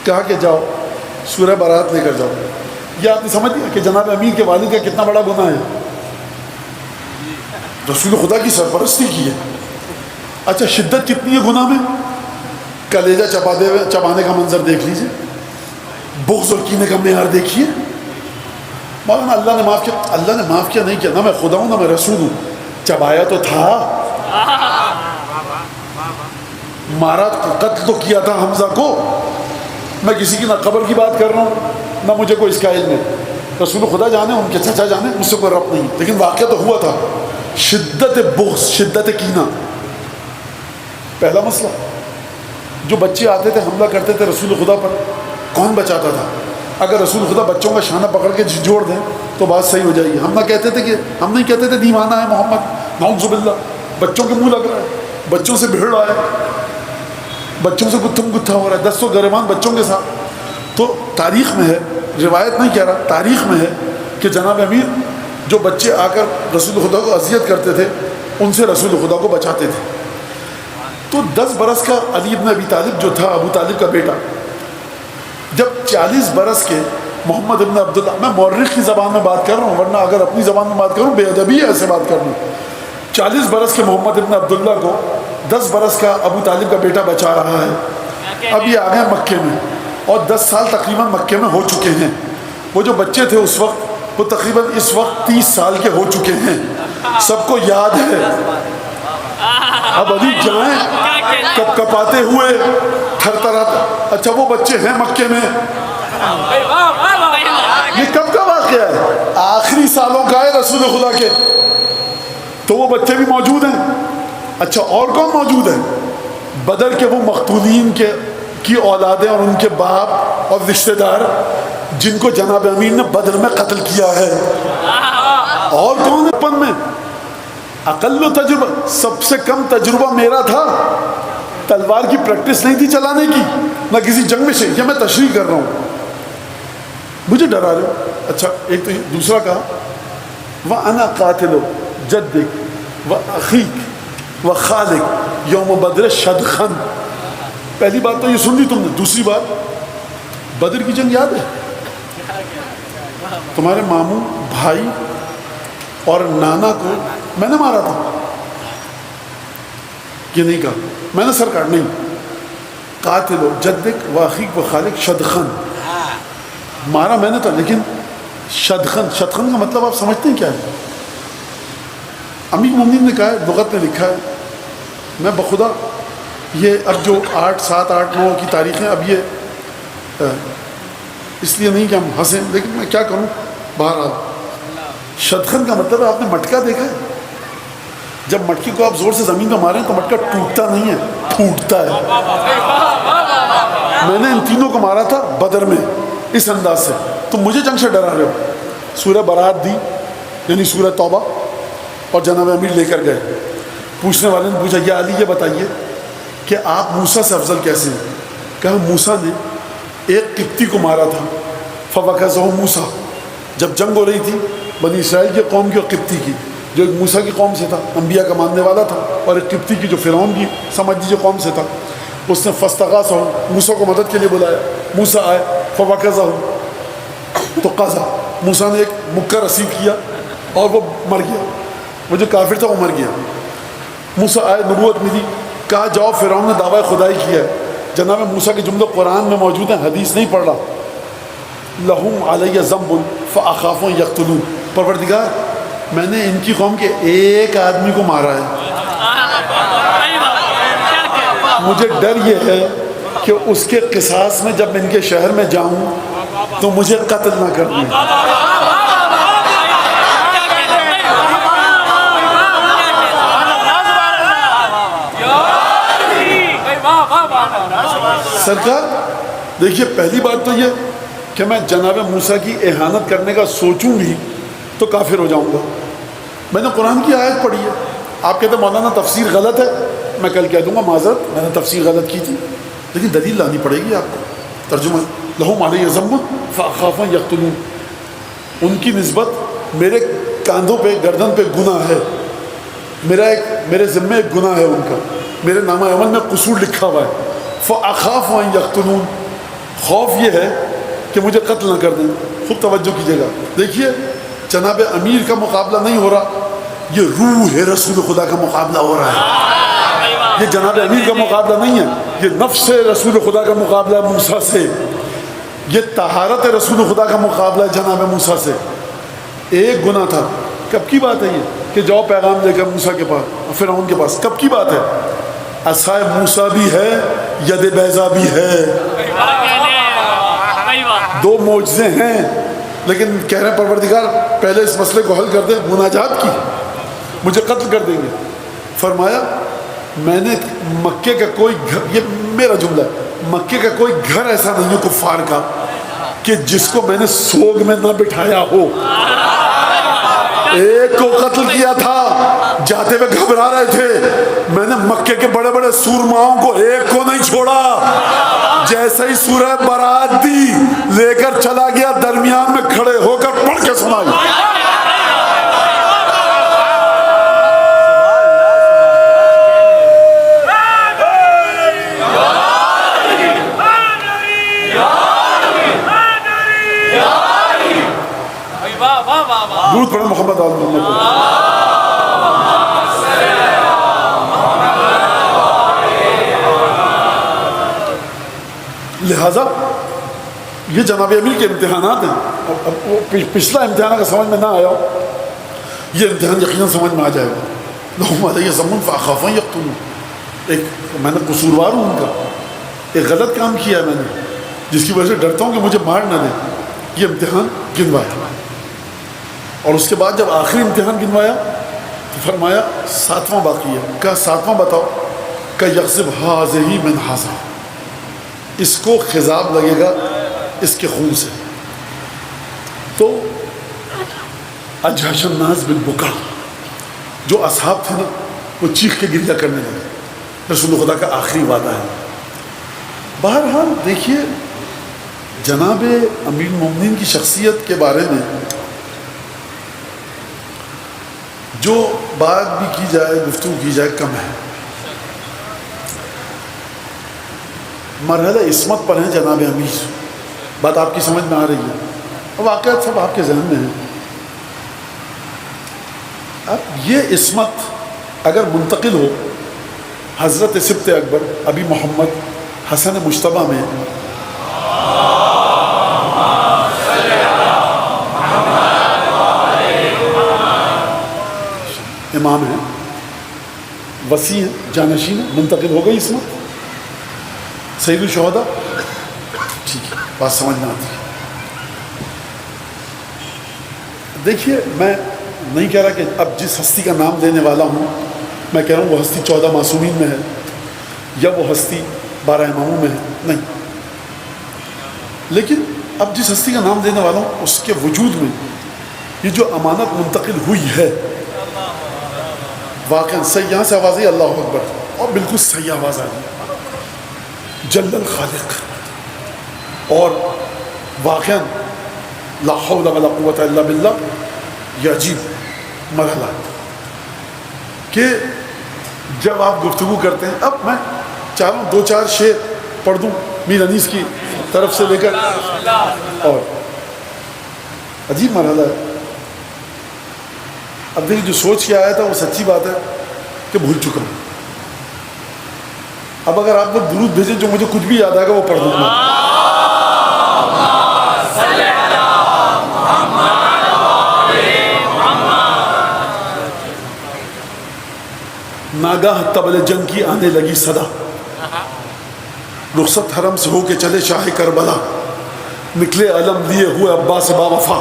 کہا کہ جاؤ سورہ برات لے کر جاؤ۔ یہ آپ نے سمجھ لیا کہ جناب امیر کے والد کا کتنا بڑا گناہ ہے، رسول خدا کی سرپرستی کی ہے۔ اچھا شدت کتنی ہے گناہ میں، کلیجہ چبانے کا منظر دیکھ لیجیے، بغض اور کینے کا معیار دیکھیے۔ مولانا اللہ نے معاف کیا، اللہ نے معاف کیا نہیں کیا، نہ میں خدا ہوں نہ میں رسول ہوں، چبایا تو تھا، مارا قتل تو کیا تھا حمزہ کو۔ میں کسی کی نہ قبر کی بات کر رہا ہوں نہ مجھے کوئی اس کا علم ہے، رسول خدا جانے ان کے چچا جانے، مجھ سے کوئی ربط نہیں، لیکن واقعہ تو ہوا تھا۔ شدت بغض، شدت کینہ، پہلا مسئلہ۔ جو بچے آتے تھے حملہ کرتے تھے رسول خدا پر، کون بچاتا تھا؟ اگر رسول خدا بچوں کا شانہ پکڑ کے جوڑ دیں تو بات صحیح ہو جائے گی۔ ہم نہ کہتے تھے کہ ہم نہیں کہتے تھے دیوانہ ہے محمد، نعوذ باللہ، بچوں کے منہ لگ رہا ہے، بچوں سے بھیڑ رہا ہے، بچوں سے گتھم گتھا ہو رہا ہے، دستوں گریبان بچوں کے ساتھ۔ تو تاریخ میں ہے، روایت نہیں کہہ رہا، تاریخ میں ہے کہ جناب امیر جو بچے آ کر رسول خدا کو اذیت کرتے تھے ان سے رسول خدا کو بچاتے تھے۔ تو 10 برس کا علی ابن ابی طالب جو تھا، ابو طالب کا بیٹا، جب 40 برس کے محمد ابن عبداللہ، میں مورخ کی زبان میں بات کر رہا ہوں ورنہ اگر اپنی زبان میں بات کروں بے ادبی ہے ایسے بات کرنا۔ 40 برس کے محمد ابن عبداللہ کو 10 برس کا ابو طالب کا بیٹا بچا رہا ہے۔ اب یہ آ گئے مکے میں اور 10 سال تقریباً مکے میں ہو چکے ہیں۔ وہ جو بچے تھے اس وقت وہ تقریباً اس وقت 30 سال کے ہو چکے ہیں، سب کو یاد ہے۔ اب ابھی جائیں کپ کپاتے ہوئے تھر تھراتے، اچھا وہ بچے ہیں مکے میں، یہ کب کا واقعہ ہے؟ آخری سالوں کا ہے رسول خدا کے، تو وہ بچے بھی موجود ہیں۔ اچھا اور کون موجود ہے؟ بدر کے وہ مقتولین کی اولادیں اور ان کے باپ اور رشتہ دار جن کو جناب امین نے بدر میں قتل کیا ہے۔ اور کون ہے پن میں؟ اقل و تجربہ، سب سے کم تجربہ میرا تھا، تلوار کی پریکٹس نہیں تھی چلانے کی، نہ کسی جنگ میں سے، یہ میں تشریح کر رہا ہوں، مجھے ڈرا رہے ہو۔ اچھا ایک تو دوسرا کہا وَأَنَا قَاتِلُ جَدِّكَ وَأَخِيكَ وَخَالِكَ یوم بدر شدخن۔ پہلی بات تو یہ سن لی تم نے، دوسری بات بدر کی جنگ یاد ہے؟ تمہارے ماموں بھائی اور نانا کو میں نے مارا تھا، یہ نہیں کہا میں نے، سرکار نہیں، قاتل جدک واخیک و خالق شدخن، مارا میں نے تھا، لیکن شدخن، شدخن کا مطلب آپ سمجھتے ہیں کیا ہے؟ امیر المومنین نے کہا ہے، لغت میں لکھا ہے، میں بخدا یہ اب جو 8 7 8 9 کی تاریخیں، اب یہ اس لیے نہیں کہ ہم ہنسیں، لیکن میں کیا کروں، بہرحال شدخن کا مطلب ہے، آپ نے مٹکا دیکھا ہے؟ جب مٹکی کو آپ زور سے زمین پہ ماریں تو مٹکا ٹوٹتا نہیں ہے، پھوٹتا ہے۔ میں نے ان تینوں کو مارا تھا بدر میں اس انداز سے، تم مجھے جنگ سے ڈرا رہے ہو۔ سورہ برات دی یعنی سورہ توبہ، اور جناب امیر لے کر گئے۔ پوچھنے والے نے پوچھا یا علی یہ بتائیے کہ آپ موسیٰ سے افضل کیسے ہیں؟ کہا موسیٰ نے ایک قبطی کو مارا تھا، فوقظہ موسیٰ، جب جنگ ہو رہی تھی بنی اسرائیل کی قوم کی اور قبطی کی، جو ایک موسیٰ کی قوم سے تھا، انبیاء کا ماننے والا تھا، اور ایک قبطی کی جو فرعون کی سمجھ لیجیے قوم سے تھا، اس نے فاستغاثہ موسیٰ کو مدد کے لیے بلایا، موسیٰ آئے فوقظہ، تو قضا موسیٰ نے ایک مکہ رسید کیا اور وہ مر گیا، وہ جو کافر تھا وہ مر گیا۔ موسیٰ آئے، نبوت ملی، کہا جاؤ فرعون نے دعویٰ خدائی کیا ہے۔ جناب موسیٰ کے جملے قرآن میں موجود ہیں، حدیث نہیں پڑھ رہا۔ لہم علیہ ذنب فاخاف ان یقتلون، پروردگار میں نے ان کی قوم کے ایک آدمی کو مارا ہے، مجھے ڈر یہ ہے کہ اس کے قصاص میں جب میں ان کے شہر میں جاؤں تو مجھے قتل نہ کر دیں۔ سرکار دیکھیے، پہلی بات تو یہ کہ میں جناب موسیٰ کی اہانت کرنے کا سوچوں بھی تو کافر ہو جاؤں گا۔ میں نے قرآن کی آیت پڑھی ہے، آپ کہتے ہیں مولانا تفسیر غلط ہے، میں کل کہہ دوں گا معذرت، میں نے تفسیر غلط کی تھی، لیکن دلیل لانی پڑے گی آپ کو۔ ترجمہ لہم علیہ ذنب فاخاف ان یقتلون، ان کی نسبت میرے کاندھوں پہ، گردن پہ گناہ ہے، میرے ذمے ایک گناہ ہے ان کا، میرے نامہ عمل میں قصور لکھا ہوا ہے، فَأَخَافُ أَن يَقْتُلُونَ، خوف یہ ہے کہ مجھے قتل نہ کر دیں۔ خوب توجہ کیجیے گا، دیکھیے جناب امیر کا مقابلہ نہیں ہو رہا، یہ روح رسول خدا کا مقابلہ ہو رہا ہے۔ یہ جناب امیر کا مقابلہ نہیں ہے، یہ نفس رسول خدا کا مقابلہ ہے موسیٰ سے، یہ طہارت رسول خدا کا مقابلہ ہے جناب موسیٰ سے۔ ایک گناہ تھا، کب کی بات ہے یہ کہ جاؤ پیغام لے کر موسیٰ کے پاس، فرعون کے پاس، کب کی بات ہے؟ عصائے موسیٰ بھی ہے، ید بیضا بھی ہے، دو معجزے ہیں، لیکن کہہ رہے ہیں پروردگار پہلے اس مسئلے کو حل کر دے، مناجات کی، مجھے قتل کر دیں گے۔ فرمایا میں نے مکے کا کوئی گھر، یہ میرا جملہ ہے، مکے کا کوئی گھر ایسا نہیں ہے کفار کا کہ جس کو میں نے سوگ میں نہ بٹھایا ہو۔ ایک کو قتل کیا تھا، جاتے ہوئے گھبرا رہے تھے، میں نے مکے کے بڑے بڑے سورماؤں کو ایک کو نہیں چھوڑا، جیسے ہی سورہ برات دی لے کر چلا گیا، درمیان میں کھڑے ہو کر پڑھ کے سنائی۔ درود پڑھیں محمد آل محمد۔ لہذا یہ جناب امیر کے امتحانات ہیں۔ اب وہ پچھلا امتحان اگر سمجھ میں نہ آیا یہ امتحان یقیناً سمجھ میں آ جائے گا۔ لهم علیہ ذنب فأخاف أن يقتلون، ایک میں نے قصوروار ہوں ان کا، ایک غلط کام کیا ہے میں نے جس کی وجہ سے ڈرتا ہوں کہ مجھے مار نہ دیں۔ یہ امتحان گنوایا، اور اس کے بعد جب آخری امتحان گنوایا تو فرمایا ساتواں باقی ہے۔ کہا ساتواں بتاؤ؟ کہ یغصب هذه من هذا، اس کو خضاب لگے گا اس کے خون سے۔ تو اجحش الناس بالبکا، جو اصحاب تھے نا وہ چیخ کے گریہ کرنے لگے۔ رسول خدا کا آخری وعدہ ہے۔ بہرحال دیکھیے جناب امیر المومنین کی شخصیت کے بارے میں جو بات بھی کی جائے، گفتگو کی جائے، کم ہے۔ مرحلہ عصمت پر ہیں جناب امیر، بات آپ کی سمجھ میں آ رہی ہے، واقعات سب آپ کے ذہن میں ہیں۔ اب یہ عصمت اگر منتقل ہو حضرت سبط اکبر ابی محمد حسن مجتبیٰ میں، امام ہیں، وسیع ہیں، جانشین ہیں، منتقل ہو گئی عصمت، سید الشہداء، ٹھیک ہے، بات سمجھ میں آتی ہے۔ دیکھیے میں نہیں کہہ رہا کہ اب جس ہستی کا نام دینے والا ہوں میں کہہ رہا ہوں وہ ہستی 14 معصومین میں ہے یا وہ ہستی 12 اماموں میں ہے، نہیں، لیکن اب جس ہستی کا نام دینے والا ہوں اس کے وجود میں یہ جو امانت منتقل ہوئی ہے، واقعاً صحیح، یہاں سے آواز آئی اللہ اکبر، اور بالکل صحیح آواز آئی، جل الخالق، اور واقعاً لا حول ولا قوت الا باللہ، یہ عجیب مرحلہ کہ جب آپ گفتگو کرتے ہیں۔ اب میں چاہ رہا ہوں 2-4 شعر پڑھ دوں میر انیس کی طرف سے لے کر، اور عجیب مرحلہ ہے۔ اب دیکھیے جو سوچ کے آیا تھا وہ سچی بات ہے کہ بھول چکا ہوں۔ اب اگر آپ لوگ درود بھیجیں جو مجھے کچھ بھی یاد آئے گا وہ پڑھ دوں گا۔ ناگاہ طبل جنگ کی آنے لگی صدا، رخصت حرم سے ہو کے چلے شاہ کربلا، نکلے علم لیے ہوئے عباس با وفا،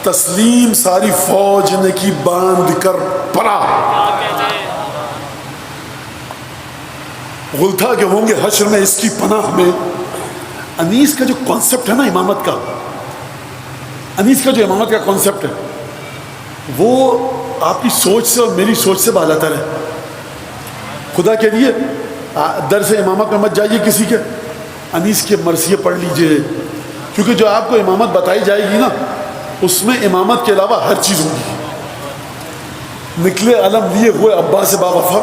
تسلیم ساری فوج نے کی باندھ کر پرا، غلطا کہ ہوں گے حشر میں اس کی پناہ میں۔ انیس کا جو کانسیپٹ ہے نا امامت کا، انیس کا جو امامت کا کانسیپٹ ہے وہ آپ کی سوچ سے اور میری سوچ سے بالاتر ہے۔ خدا کے لیے درس امامت میں مت جائیے کسی کے، انیس کے مرثیے پڑھ لیجئے، کیونکہ جو آپ کو امامت بتائی جائے گی نا اس میں امامت کے علاوہ ہر چیز ہوگی۔ نکلے علم لیے ہوئے عباس با وفا،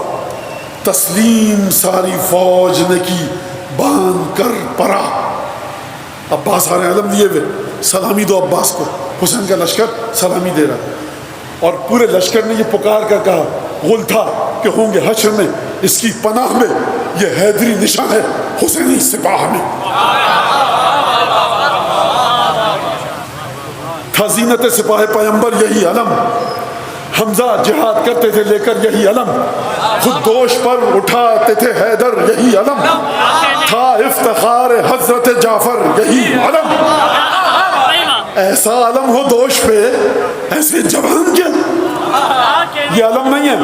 تسلیم ساری فوج نے کی باندھ کر پرا. عباس آ رہے ہیں علم لیے ہوئے، سلامی دو عباس کو. حسین کا لشکر سلامی دے رہا، اور پورے لشکر نے یہ پکار کر کہا غل تھا کہ ہوں گے حشر میں اس کی پناہ میں، یہ حیدری نشان ہے حسینی سپاہ میں. تھا زینت سپاہ پیمبر یہی علم، حمزہ جہاد کرتے تھے لے کر یہی علم، خود دوش پر اٹھاتے تھے حیدر یہی علم، تھا افتخار حضرت جعفر یہی علم. ایسا علم ہو دوش پہ ایسے جوان کیا. یہ علم نہیں ہے،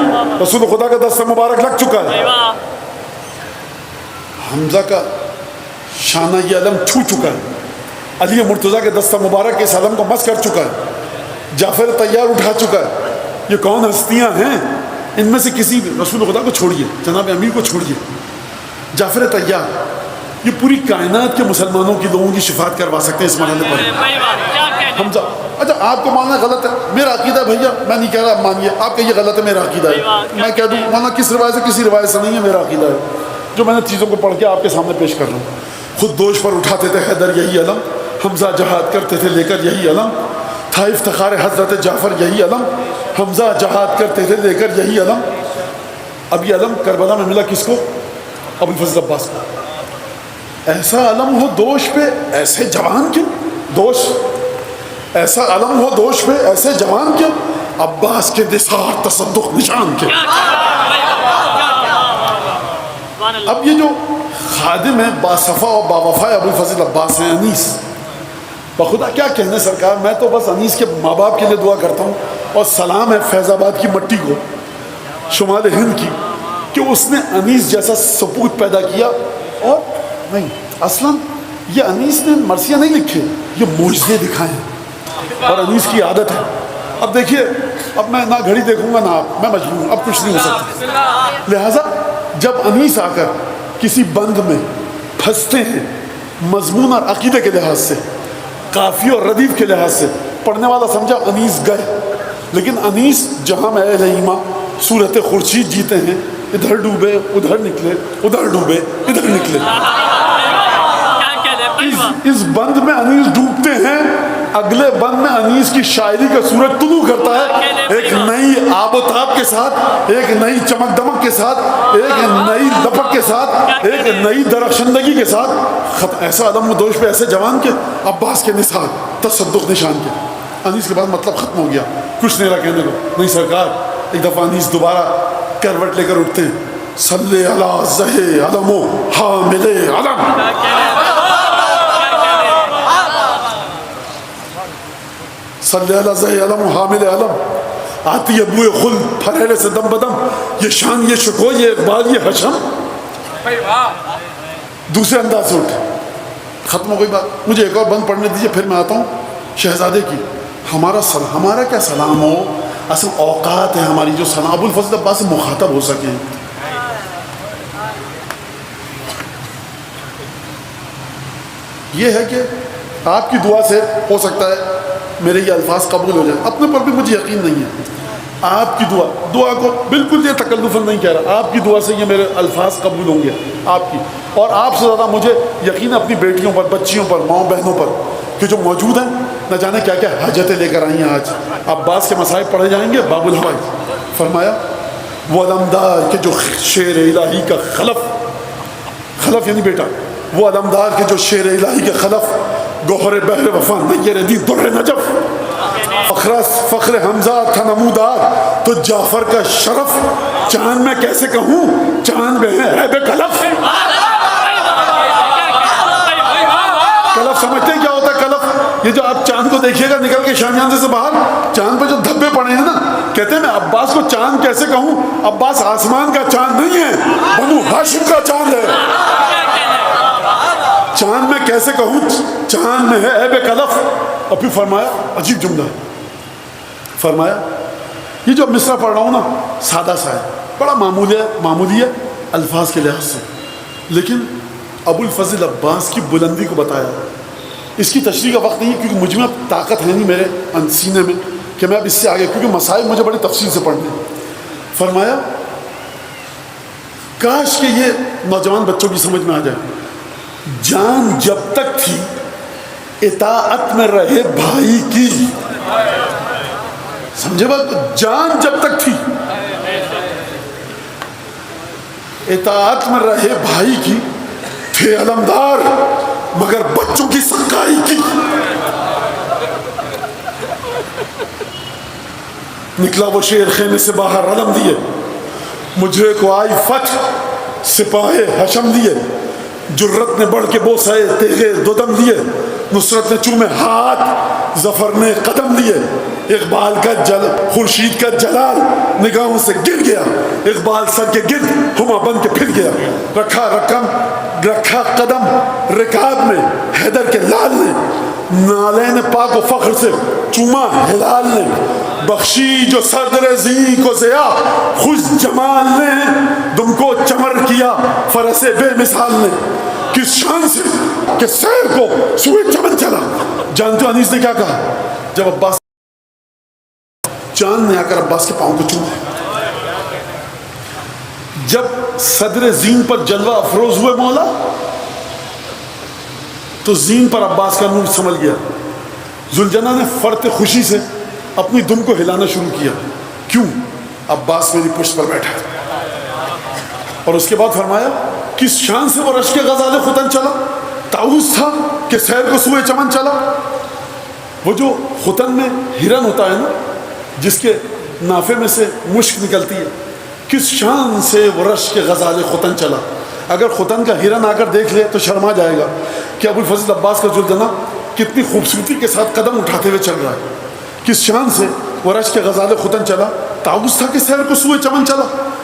رسول خدا کا دستہ مبارک لگ چکا ہے. حمزہ کا شانہ یہ علم چھو چکا ہے، علی مرتضیٰ کے دستہ مبارک اس علم کو مس کر چکا ہے، جعفر طیار اٹھا چکا ہے. یہ کون ہستیاں ہیں؟ ان میں سے کسی بھی رسول خدا کو چھوڑیے، جناب امیر کو چھوڑیے، جعفر طیار یہ پوری کائنات کے مسلمانوں کی لوگوں کی شفاعت کروا سکتے ہیں اس مرحلے پر. حمزہ اچھا آپ کو ماننا غلط ہے، میرا عقیدہ ہے بھیا، میں نہیں کہہ رہا مانیے، آپ کہیے غلط ہے، میرا عقیدہ ہے. میں کہہ دوں مانا کس روایت سے، کسی روایت سے نہیں ہے، میرا عقیدہ ہے جو میں نے چیزوں کو پڑھ کے آپ کے سامنے پیش کر رہا ہوں. خود دوش پر اٹھاتے تھے حیدر یہی علم، حمزہ جہاد کرتے تھے لے کر یہی علم، تھا افتخار حضرت جعفر یہی علم، حمزہ جہاد کرتے تھے لے کر یہی علم. اب یہ علم کربلا میں ملا کس کو؟ ابو الفضل عباس کو. ایسا علم ہو دوش پہ ایسے جوان کیوں؟ دوش ایسا علم ہو دوش پہ ایسے جوان کیوں؟ عباس کے نثار تصدق نشان کے. اب یہ جو خادم ہے باصفا اور باوفا ابو الفضل عباس ہیں، انیس، بخدا کیا کہنے سرکار، میں تو بس انیس کے ماں باپ کے لیے دعا کرتا ہوں، اور سلام ہے فیض آباد کی مٹی کو، شمال ہند کی، کہ اس نے انیس جیسا سپوت پیدا کیا. اور نہیں، اصلاً یہ انیس نے مرثیہ نہیں لکھے، یہ معجزے دکھائے ہیں، اور انیس کی عادت ہے. اب دیکھیے، اب میں نہ گھڑی دیکھوں گا نہ آپ، میں مجبور ہوں، اب کچھ نہیں ہو سکتا. لہٰذا جب انیس آ کر کسی بند میں پھنستے ہیں، مضمون اور عقیدے کے لحاظ سے، قافی اور ردیف کے لحاظ سے، پڑھنے والا سمجھا انیس گئے، لیکن انیس جہاں میں اہل ایمان صورت خورشید جیتے ہیں، ادھر ڈوبے ادھر نکلے، ادھر ڈوبے ادھر نکلے. اس بند میں انیس ڈوبتے ہیں، اگلے بند میں انیس کی شاعری کا سورج طلوع کرتا ہے، ایک نئی آب و تاب کے ساتھ، ایک نئی چمک دمک کے ساتھ، ایک نئی لپک کے ساتھ، ایک نئی درخشندگی کے ساتھ. ایسا علم و دوش پہ ایسے جوان کے، عباس کے نثار تصدق نشان کے. انیس کے بعد مطلب ختم ہو گیا، کچھ نہیں رہا کہنے کو. نہیں سرکار، ایک دفعہ انیس دوبارہ کروٹ لے کر اٹھتے ہیں، صلی اللہ زہ علم و حامل علم. صلی اللہ زہ علم و حامل علم. آتی ہے بوئے خل پھریرے سے دم بدم، یہ شان یہ شکو یہ اقبال یہ حشم. دوسرے انداز سے اٹھے، ختم ہو گئی بات. مجھے ایک اور بند پڑھنے دیجیے، پھر میں آتا ہوں شہزادے کی. ہمارا کیا سلام ہو، اصل اوقات ہے ہماری جو سلام ابو الفضل عباس سے مخاطب ہو سکیں. یہ ہے کہ آپ کی دعا سے ہو سکتا ہے میرے یہ الفاظ قبول ہو جائیں. اپنے پر بھی مجھے یقین نہیں ہے. آپ کی دعا کو بالکل یہ تکلفاً نہیں کہہ رہا، آپ کی دعا سے یہ میرے الفاظ قبول ہوں گے آپ کی. اور آپ سے زیادہ مجھے یقین ہے اپنی بیٹیوں پر، بچیوں پر، ماؤں بہنوں پر، کہ جو موجود ہیں، نہ جانے کیا کیا حاجتیں لے کر آئی ہیں. آج عباس کے مصائب پڑھے جائیں گے. باب الحوائج فرمایا وہ علمدار کے جو شعر الہی کا خلف یعنی بیٹا، وہ علمدار کے جو شعر الہی کے خلف، گوہر بحر وفا نیر دی در نجف، فخر حمزہ تھا نمودار تو جعفر کا شرف، چاند میں کیسے کہوں چاند میں ہے عیب کلف. کلف سمجھتے ہیں کیا ہوتا ہے کلف؟ یہ جو آپ چاند کو دیکھیے گا نکل کے شامیاں سے باہر، چاند پہ جو دھبے پڑے ہیں نا، کہتے ہیں میں عباس کو چاند کیسے کہوں، عباس آسمان کا چاند نہیں ہے، بنو ہاشم کا چاند ہے. چاند میں کیسے کہوں چاند میں ہے عیب کلف. اور پھر فرمایا عجیب جملہ، فرمایا یہ جو مصرع پڑھ رہا ہوں نا سادہ سا ہے، بڑا معمولی ہے الفاظ کے لحاظ سے، لیکن ابو الفضل عباس کی بلندی کو بتایا. اس کی تشریح کا وقت نہیں ہے کیونکہ مجھ میں اب طاقت ہے نہیں میرے سینے میں کہ میں اب اس سے آگے، کیونکہ مسائل مجھے بڑی تفصیل سے پڑھنے ہیں. فرمایا کاش کہ یہ نوجوان بچوں کی سمجھ میں آ جائے، جان جب تک تھی اطاعت میں رہے بھائی کی. سمجھے بات؟ جان جب تک تھی اطاعت میں رہے بھائی کی، تھے علمدار مگر بچوں کی سکائی کی. نکلا وہ شیر خیمے سے باہر علم دیے، مجھے کو آئی فتح سپاہ حشم دیے، جرت نے بڑھ کے بوسائے تیغے دو دم دیے، نصرت نے چومے ہاتھ ظفر نے قدم دیے. اقبال کا خورشید کا جلال نگاہوں سے گر گیا، اقبال سر کے گرد ہما بن کے پھر گیا. رکھا قدم رکاب میں حیدر کے لال نے، نالین پاک و فخر سے چوما ہلال نے، بخشی جو صدر زی کو ضیا خوش جمال نے، دم کو چمر کیا فرس بے مثال نے. کس شان سے کہ سیر کو سوئے چمن چلا. جانتے ہو انیس نے کیا کہا جب عباس چاند نے آ کر عباس کے پاؤں کو چوما؟ جب صدر زین پر جلوہ افروز ہوئے مولا تو زین پر عباس کا نور سمل گیا. ذوالجناح نے فرط خوشی سے اپنی دم کو ہلانا شروع کیا. کیوں؟ عباس میری پشت پر بیٹھا. اور اس کے بعد فرمایا کس شان سے وہ رشک غزال ختن چلا، طاؤس تھا کہ سیر کو سوئے چمن چلا. وہ جو ختن میں ہرن ہوتا ہے نا، جس کے نافے میں سے مشک نکلتی ہے، کس شان سے وہ رشک غزال ختن چلا. اگر ختن کا ہرن آ کر دیکھ لے تو شرما جائے گا کہ ابو الفضل عباس کا ذوالجناح کتنی خوبصورتی کے ساتھ قدم اٹھاتے ہوئے چل رہا ہے. کس شان سے وہ رشک غزال ختن چلا، طاؤس تھا کہ سیر کو سوئے چمن چلا.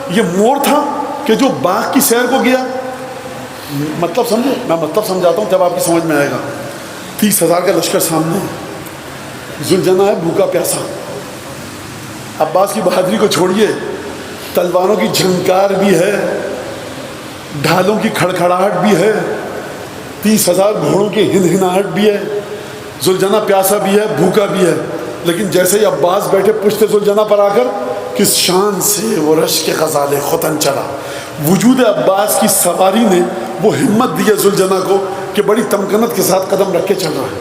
یہ مور تھا کہ جو باغ کی سیر کو گیا. مطلب سمجھے؟ میں مطلب سمجھاتا ہوں جب آپ کی سمجھ میں آئے گا. 30,000 کا لشکر سامنے، ذوالجناح ہے بھوکا پیاسا. عباس کی بہادری کو چھوڑیے، تلواروں کی جھنکار بھی ہے، ڈھالوں کی کھڑکھڑاہٹ بھی ہے، 30,000 گھوڑوں کی ہنہناہٹ بھی ہے. ذوالجناح پیاسا بھی ہے، بھوکا بھی ہے. لیکن جیسے ہی عباس بیٹھے پشت ذوالجناح پر آ کر، کس شان سے وہ رشک غزال ختن چلا. وجود عباس کی سواری نے وہ ہمت دی ہے ذوالجناح کو کہ بڑی تمکنت کے ساتھ قدم رکھ کے چل رہا ہے.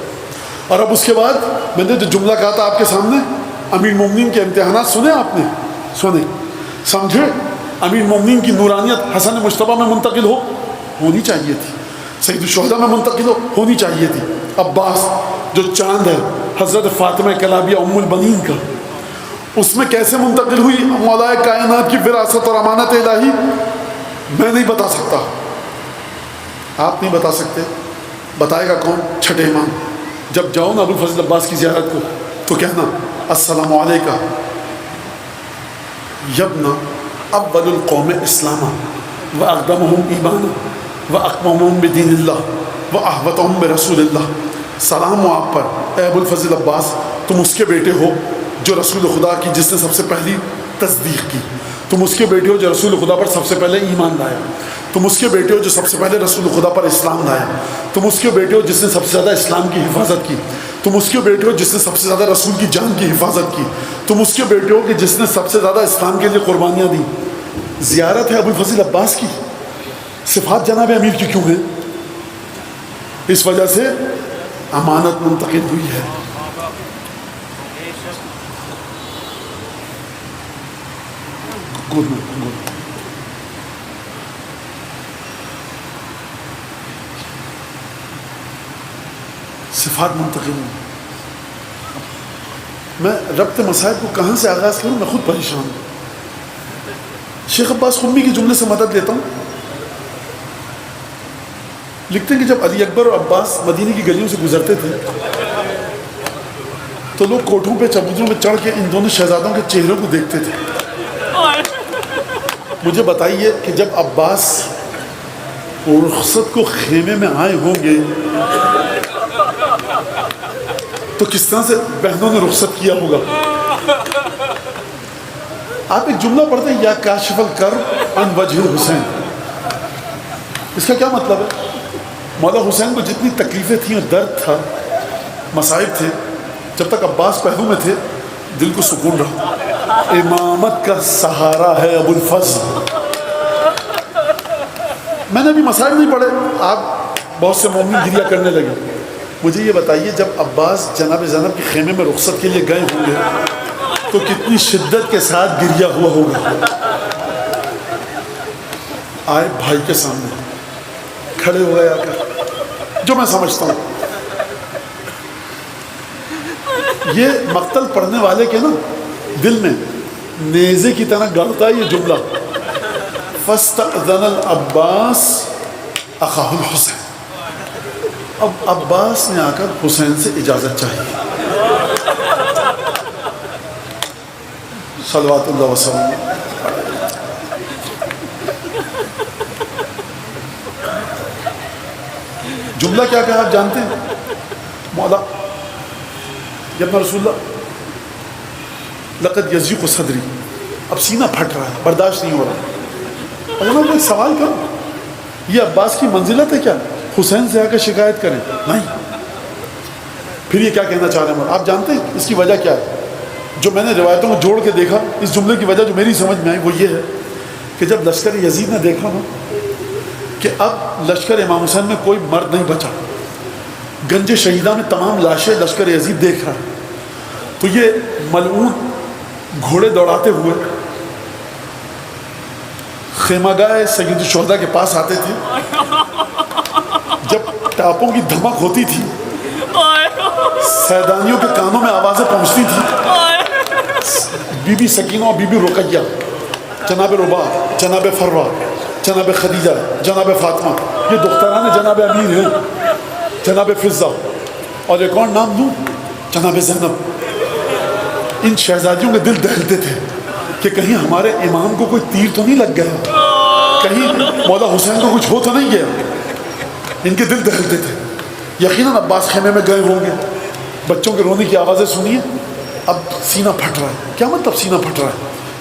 اور اب اس کے بعد میں نے جو جملہ کہا تھا آپ کے سامنے، امیر مومنین کے امتحانات سنے آپ نے؟ سنے، سمجھے؟ امیر مومنین کی نورانیت حسن مجتبیٰ میں منتقل ہونی چاہیے تھی، سید الشہداء میں منتقل ہونی چاہیے تھی. عباس جو چاند ہے حضرت فاطمہ کلابیہ ام البنین کا، اس میں کیسے منتقل ہوئی مولا کائنات کی وراثت اور امانت الہی؟ میں نہیں بتا سکتا، آپ نہیں بتا سکتے. بتائے گا کون؟ چھٹے امام. جب جاؤ نا ابو الفضل عباس کی زیارت کو تو کہنا السلام علیکہ یبنا اول القوم اسلاما و اقدمہم ایمانا و اقومہم بدین اللہ و احوطہم برسول اللہ. سلام ہو آپ پر اے ابو الفضل عباس، تم اس کے بیٹے ہو جو رسول خدا کی جس نے سب سے پہلی تصدیق کی. تم اس کے بیٹے ہو جو رسول خدا پر سب سے پہلے ایمان لایا. تم اس کے بیٹے ہو جو سب سے پہلے رسول خدا پر اسلام لایا. تم اس کے بیٹے ہو جس نے سب سے زیادہ اسلام کی حفاظت کی. تم اس کے بیٹے ہو جس نے سب سے زیادہ رسول کی جان کی حفاظت کی. تم اس کے بیٹے ہو کہ جس نے سب سے زیادہ اسلام کے لیے قربانیاں دیں. زیارت ہے ابو الفضل عباس کی. صفات جناب امیر کی کیوں ہیں؟ اس وجہ سے امانت منتقل ہوئی ہے. صفات منتقل ہوئی. میں ربط مسائل کو کہاں سے آغاز کروں، میں خود پریشان ہوں. شیخ عباس قمی کے جملے سے مدد لیتا ہوں. لکھتے ہیں کہ جب علی اکبر اور عباس مدینے کی گلیوں سے گزرتے تھے تو لوگ کوٹھوں پہ چبوتروں پہ چڑھ کے ان دونوں شہزادوں کے چہروں کو دیکھتے تھے. مجھے بتائیے کہ جب عباس رخصت کو خیمے میں آئے ہوں گے تو کس طرح سے بہنوں نے رخصت کیا ہوگا. آپ ایک جملہ پڑھتے ہیں یا کاشف الکرب عن وجہ حسین. اس کا کیا مطلب ہے؟ مولا حسین کو جتنی تکلیفیں تھیں اور درد تھا، مصائب تھے، جب تک عباس پہلو میں تھے دل کو سکون رہا. امام امامت کا سہارا ہے ابو الفضل. میں نے ابھی مسائل نہیں پڑھے، آپ بہت سے مومن گریہ کرنے لگے. مجھے یہ بتائیے جب عباس جناب زینب کے خیمے میں رخصت کے لیے گئے ہوں گے تو کتنی شدت کے ساتھ گریہ ہوا ہوگا. آئے بھائی کے سامنے کھڑے ہو گئے آ کر، جو میں سمجھتا ہوں یہ مقتل پڑھنے والے کے نا دل میں نیزے کی طرح گڑتا ہے یہ جملہ، فاستأذن العباس اخاہ الحسین. اب عباس نے آ کر حسین سے اجازت چاہی. صلوات اللہ وسلم. جملہ کیا کہا آپ جانتے ہیں؟ مولا جب میں رسول اللہ لقد یضیق صدری، اب سینہ پھٹ رہا ہے، برداشت نہیں ہو رہا. اگر میں ایک سوال کروں، یہ عباس کی منزلت ہے کیا حسین سے آ کے شکایت کریں؟ نہیں. پھر یہ کیا کہنا چاہ رہے ہیں آپ جانتے ہیں اس کی وجہ کیا ہے؟ جو میں نے روایتوں کو جوڑ کے دیکھا، اس جملے کی وجہ جو میری سمجھ میں آئی وہ یہ ہے کہ جب لشکر یزید نے دیکھا نا کہ اب لشکر امام حسین میں کوئی مرد نہیں بچا، گنج شہیدہ میں تمام لاشیں لشکر یزید دیکھ رہا ہے، تو یہ ملعون گھوڑے دوڑاتے ہوئے خیمہ گاہ سید الشہداء کے پاس آتے تھے. جب ٹاپوں کی دھمک ہوتی تھی، سیدانیوں کے کانوں میں آوازیں پہنچتی تھی، بی بی سکینہ اور بی بی رقیہ، جناب رباح، جناب فروا، جناب خدیجہ، جناب فاطمہ، یہ دختران جناب امیر ہیں، جناب فضہ، اور ایک اور نام دوں جناب زینب. ان شہزادیوں کے دل دہلتے تھے کہ کہیں ہمارے امام کو کوئی تیر تو نہیں لگ گیا، کہیں مولا حسین کو کچھ ہو تو نہیں گیا. ان کے دل دہلتے تھے. یقیناً عباس خیمے میں گئے ہوں گے، بچوں کے رونے کی آوازیں سنیے، اب سینہ پھٹ رہا ہے. کیا مطلب سینہ پھٹ رہا ہے؟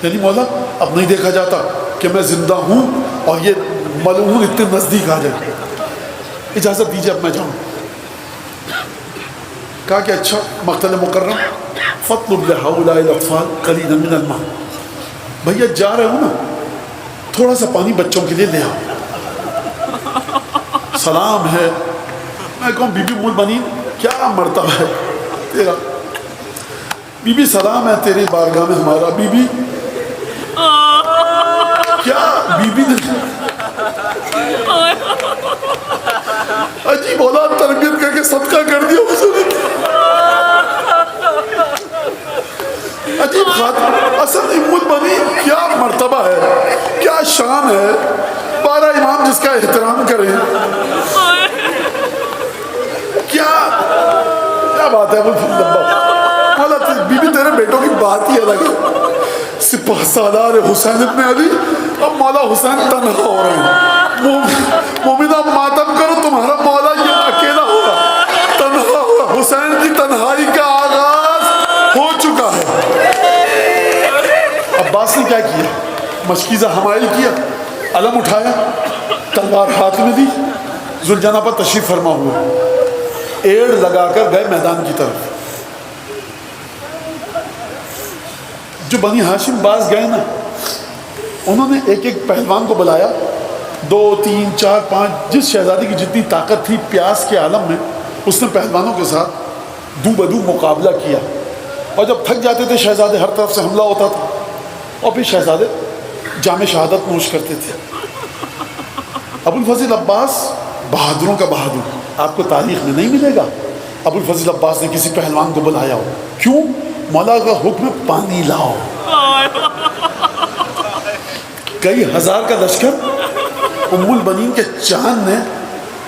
یعنی مولا اب نہیں دیکھا جاتا کہ میں زندہ ہوں اور یہ ملعون اتنے نزدیک آ جائے. اجازت دیجیے اب میں جاؤں. کہا کہ اچھا مقتل مکرم فاطلب لهؤلاء الاطفال قليلا من الماء، بھیا جا رہے ہو نا تھوڑا سا پانی بچوں کے لیے لے آؤ. سلام ہے. میں کہوں بی بی ام المؤمنین کیا مرتبہ ہے تیرا، بی بی سلام ہے تیری بارگاہ میں ہمارا. بی بی کیا بی بی عجیب اولاد تربیت کر کے صدقہ کر دیا اس نے. عجیب خاتون. اصل ام المؤمنین کیا مرتبہ ہے، کیا شان ہے، 12 امام جس کا احترام کریں. کیا بات ہے. مولا بی بی تیرے بیٹوں کی بات ہی الگ ہے. سپہ سالار حسین ابن علی، اب مولا حسین تنہا ہو رہے ہیں. مومنہ ماتم کرو، تمہارا مولا یہ اکیلا ہوگا، تنہا ہوگا. حسین کی تنہائی کا آغاز ہو چکا ہے. عباس نے کیا کیا؟ مشکیزہ حمائل کیا، علم اٹھایا، تلوار ہاتھ میں دی، ذوالجناح پر تشریف فرما ہوا، ایڑ لگا کر گئے میدان کی طرف. جو بنی ہاشم باز گئے نا، انہوں نے ایک ایک پہلوان کو بلایا، 2 3 4 5، جس شہزادی کی جتنی طاقت تھی پیاس کے عالم میں اس نے پہلوانوں کے ساتھ دو بدو مقابلہ کیا. اور جب تھک جاتے تھے شہزادے، ہر طرف سے حملہ ہوتا تھا، اور پھر شہزادے جام شہادت نوش کرتے تھے. ابو الفضل عباس بہادروں کا بہادر، آپ کو تاریخ میں نہیں ملے گا ابو الفضل عباس نے کسی پہلوان کو بلایا ہو. کیوں؟ مولا کا حکم ہے پانی لاؤ. کئی ہزار کا لشکر ام البنین کے چاند نے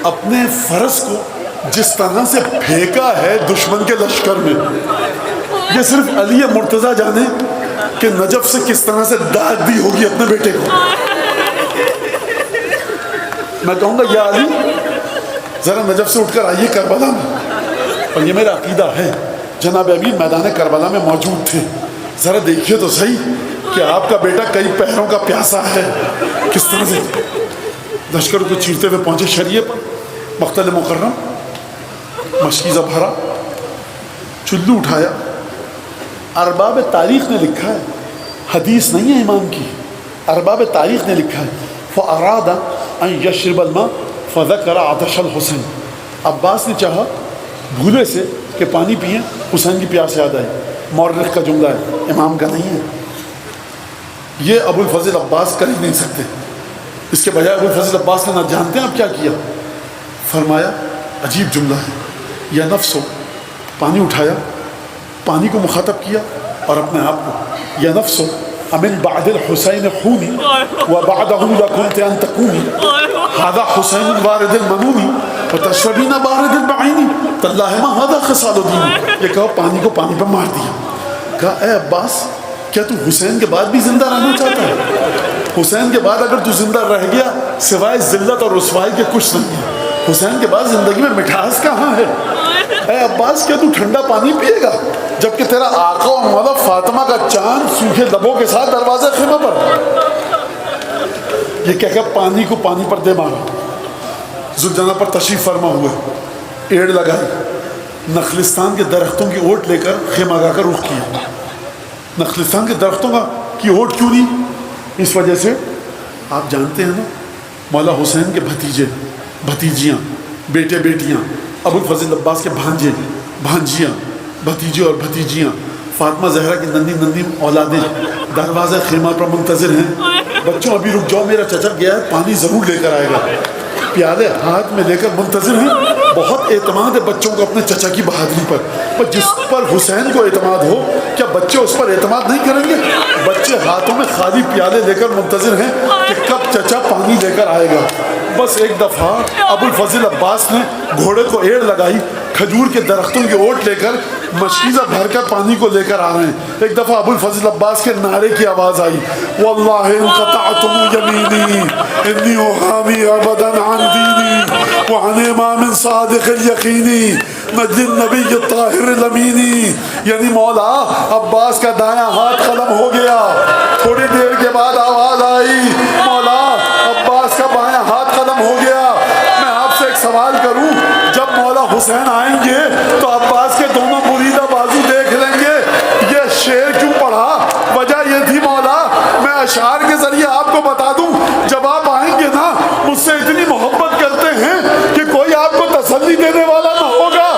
اپنے فرس کو جس طرح سے پھینکا ہے دشمن کے لشکر میں، یہ صرف علی مرتضیٰ جانے کہ نجف سے کس طرح سے داد دی ہوگی اپنے بیٹے کو. میں کہوں گا یا علی ذرا نجف سے اٹھ کر آئیے کربلا میں، اور یہ میرا عقیدہ ہے جناب امیر میدان کربلا میں موجود تھے، ذرا دیکھیے تو صحیح کہ آپ کا بیٹا کئی پہروں کا پیاسا ہے. کس طرح سے لشکر کو چیرتے ہوئے پہنچے شریعہ پر. مقتل مکرم مشکیزہ بھرا، چلو اٹھایا. ارباب تاریخ نے لکھا ہے حدیث نہیں ہے امام کی، ارباب تاریخ نے لکھا ہے فَأَرَادَ أَن يَشْرِبَ الْمَاءَ فَذَكَرَ عَطَشَ الْحُسَيْنِ، عباس نے چاہا بھولے سے کہ پانی پئیں، حسین کی پیاس یاد آئی۔ مورخ کا جملہ ہے، امام کا نہیں ہے۔ یہ ابو الفضل عباس کر ہی نہیں سکتے۔ اس کے بجائے ابو الفضل عباس نے نہ جانتے ہیں اب کیا کیا، فرمایا عجیب جملہ ہے، یا نفسو، پانی اٹھایا، پانی کو مخاطب کیا اور اپنے آپ کو، یا نفسو امن بعد الحسین خونی وبعدہ لکنت ان تکونی هذا حسین وارد المنونی وتشربین بارد البعینی تاللہ ما هذا خصال دینی۔ یہ کہو پانی کو پانی پر مار دیا۔ کہا اے عباس کیا تو حسین کے بعد بھی زندہ رہنا چاہتا ہے؟ حسین کے بعد اگر تو زندہ رہ گیا سوائے ذلت اور رسوائی کے کچھ نہیں ہے۔ حسین کے بعد زندگی میں مٹھاس کہاں ہے؟ اے عباس کیا تو ٹھنڈا پانی پیے گا جبکہ تیرا آقا و مولا فاطمہ کا چاند سوکھے لبوں کے ساتھ دروازے خیمہ پر؟ یہ کہہ کر پانی کو پانی پر دے مارا۔ ذوالجناح پر تشریف فرما ہوئے، ایڑ لگائی، نخلستان کے درختوں کی اوٹ لے کر خیمہ گاہ کا رخ کیا۔ نخلستان کے درختوں کی اوٹ کیوں نہیں؟ اس وجہ سے آپ جانتے ہیں نا، مولا حسین کے بھتیجے بھتیجیاں، بیٹے بیٹیاں، ابو الفضل عباس کے بھانجے بھانجیاں، بھتیجے اور بھتیجیاں، فاطمہ زہرا کی ننھی ننھی اولادیں دروازہ خیمہ پر منتظر ہیں۔ بچوں ابھی رک جاؤ، میرا چچا گیا ہے، پانی ضرور لے کر آئے گا۔ پیالے ہاتھ میں لے کر منتظر ہیں۔ بہت اعتماد ہے بچوں کو اپنے چچا کی بہادری پر جس پر حسین کو اعتماد ہو، کیا بچے اس پر اعتماد نہیں کریں گے؟ بچے ہاتھوں میں خالی پیالے لے کر منتظر ہیں کہ کب چچا پانی لے کر آئے گا۔ بس ایک دفعہ ابو الفضل عباس نے گھوڑے کو ایڑ لگائی، کھجور کے درختوں کی اوٹ لے کر مشکیزہ بھر کر پانی کو لے کر آ رہے ہیں۔ ایک دفعہ ابو الفضل عباس کے نعرے کی آواز آئی، واللہ ان قطعتم یمینی انی احامی ابدا عن دینی وعن امام صادق الیقینی نجل النبی الطاہر الامینی۔ یعنی مولا عباس کا دایاں ہاتھ قلم ہو گیا۔ تھوڑی دیر کے بعد آواز آئی، مولا عباس کا بایاں ہاتھ قلم ہو گیا۔ میں آپ سے ایک سوال کروں، جب مولا حسین آئیں گے تو عباس کے دونوں بریدہ بازو دیکھ لیں گے، یہ شعر کیوں پڑھا؟ وجہ یہ تھی مولا، میں اشعار کے ذریعے آپ کو بتا دوں، جب آپ آئیں گے نا مجھ سے اتنی محبت کرتے ہیں کہ کوئی آپ کو تسلی دینے والا نہ ہوگا،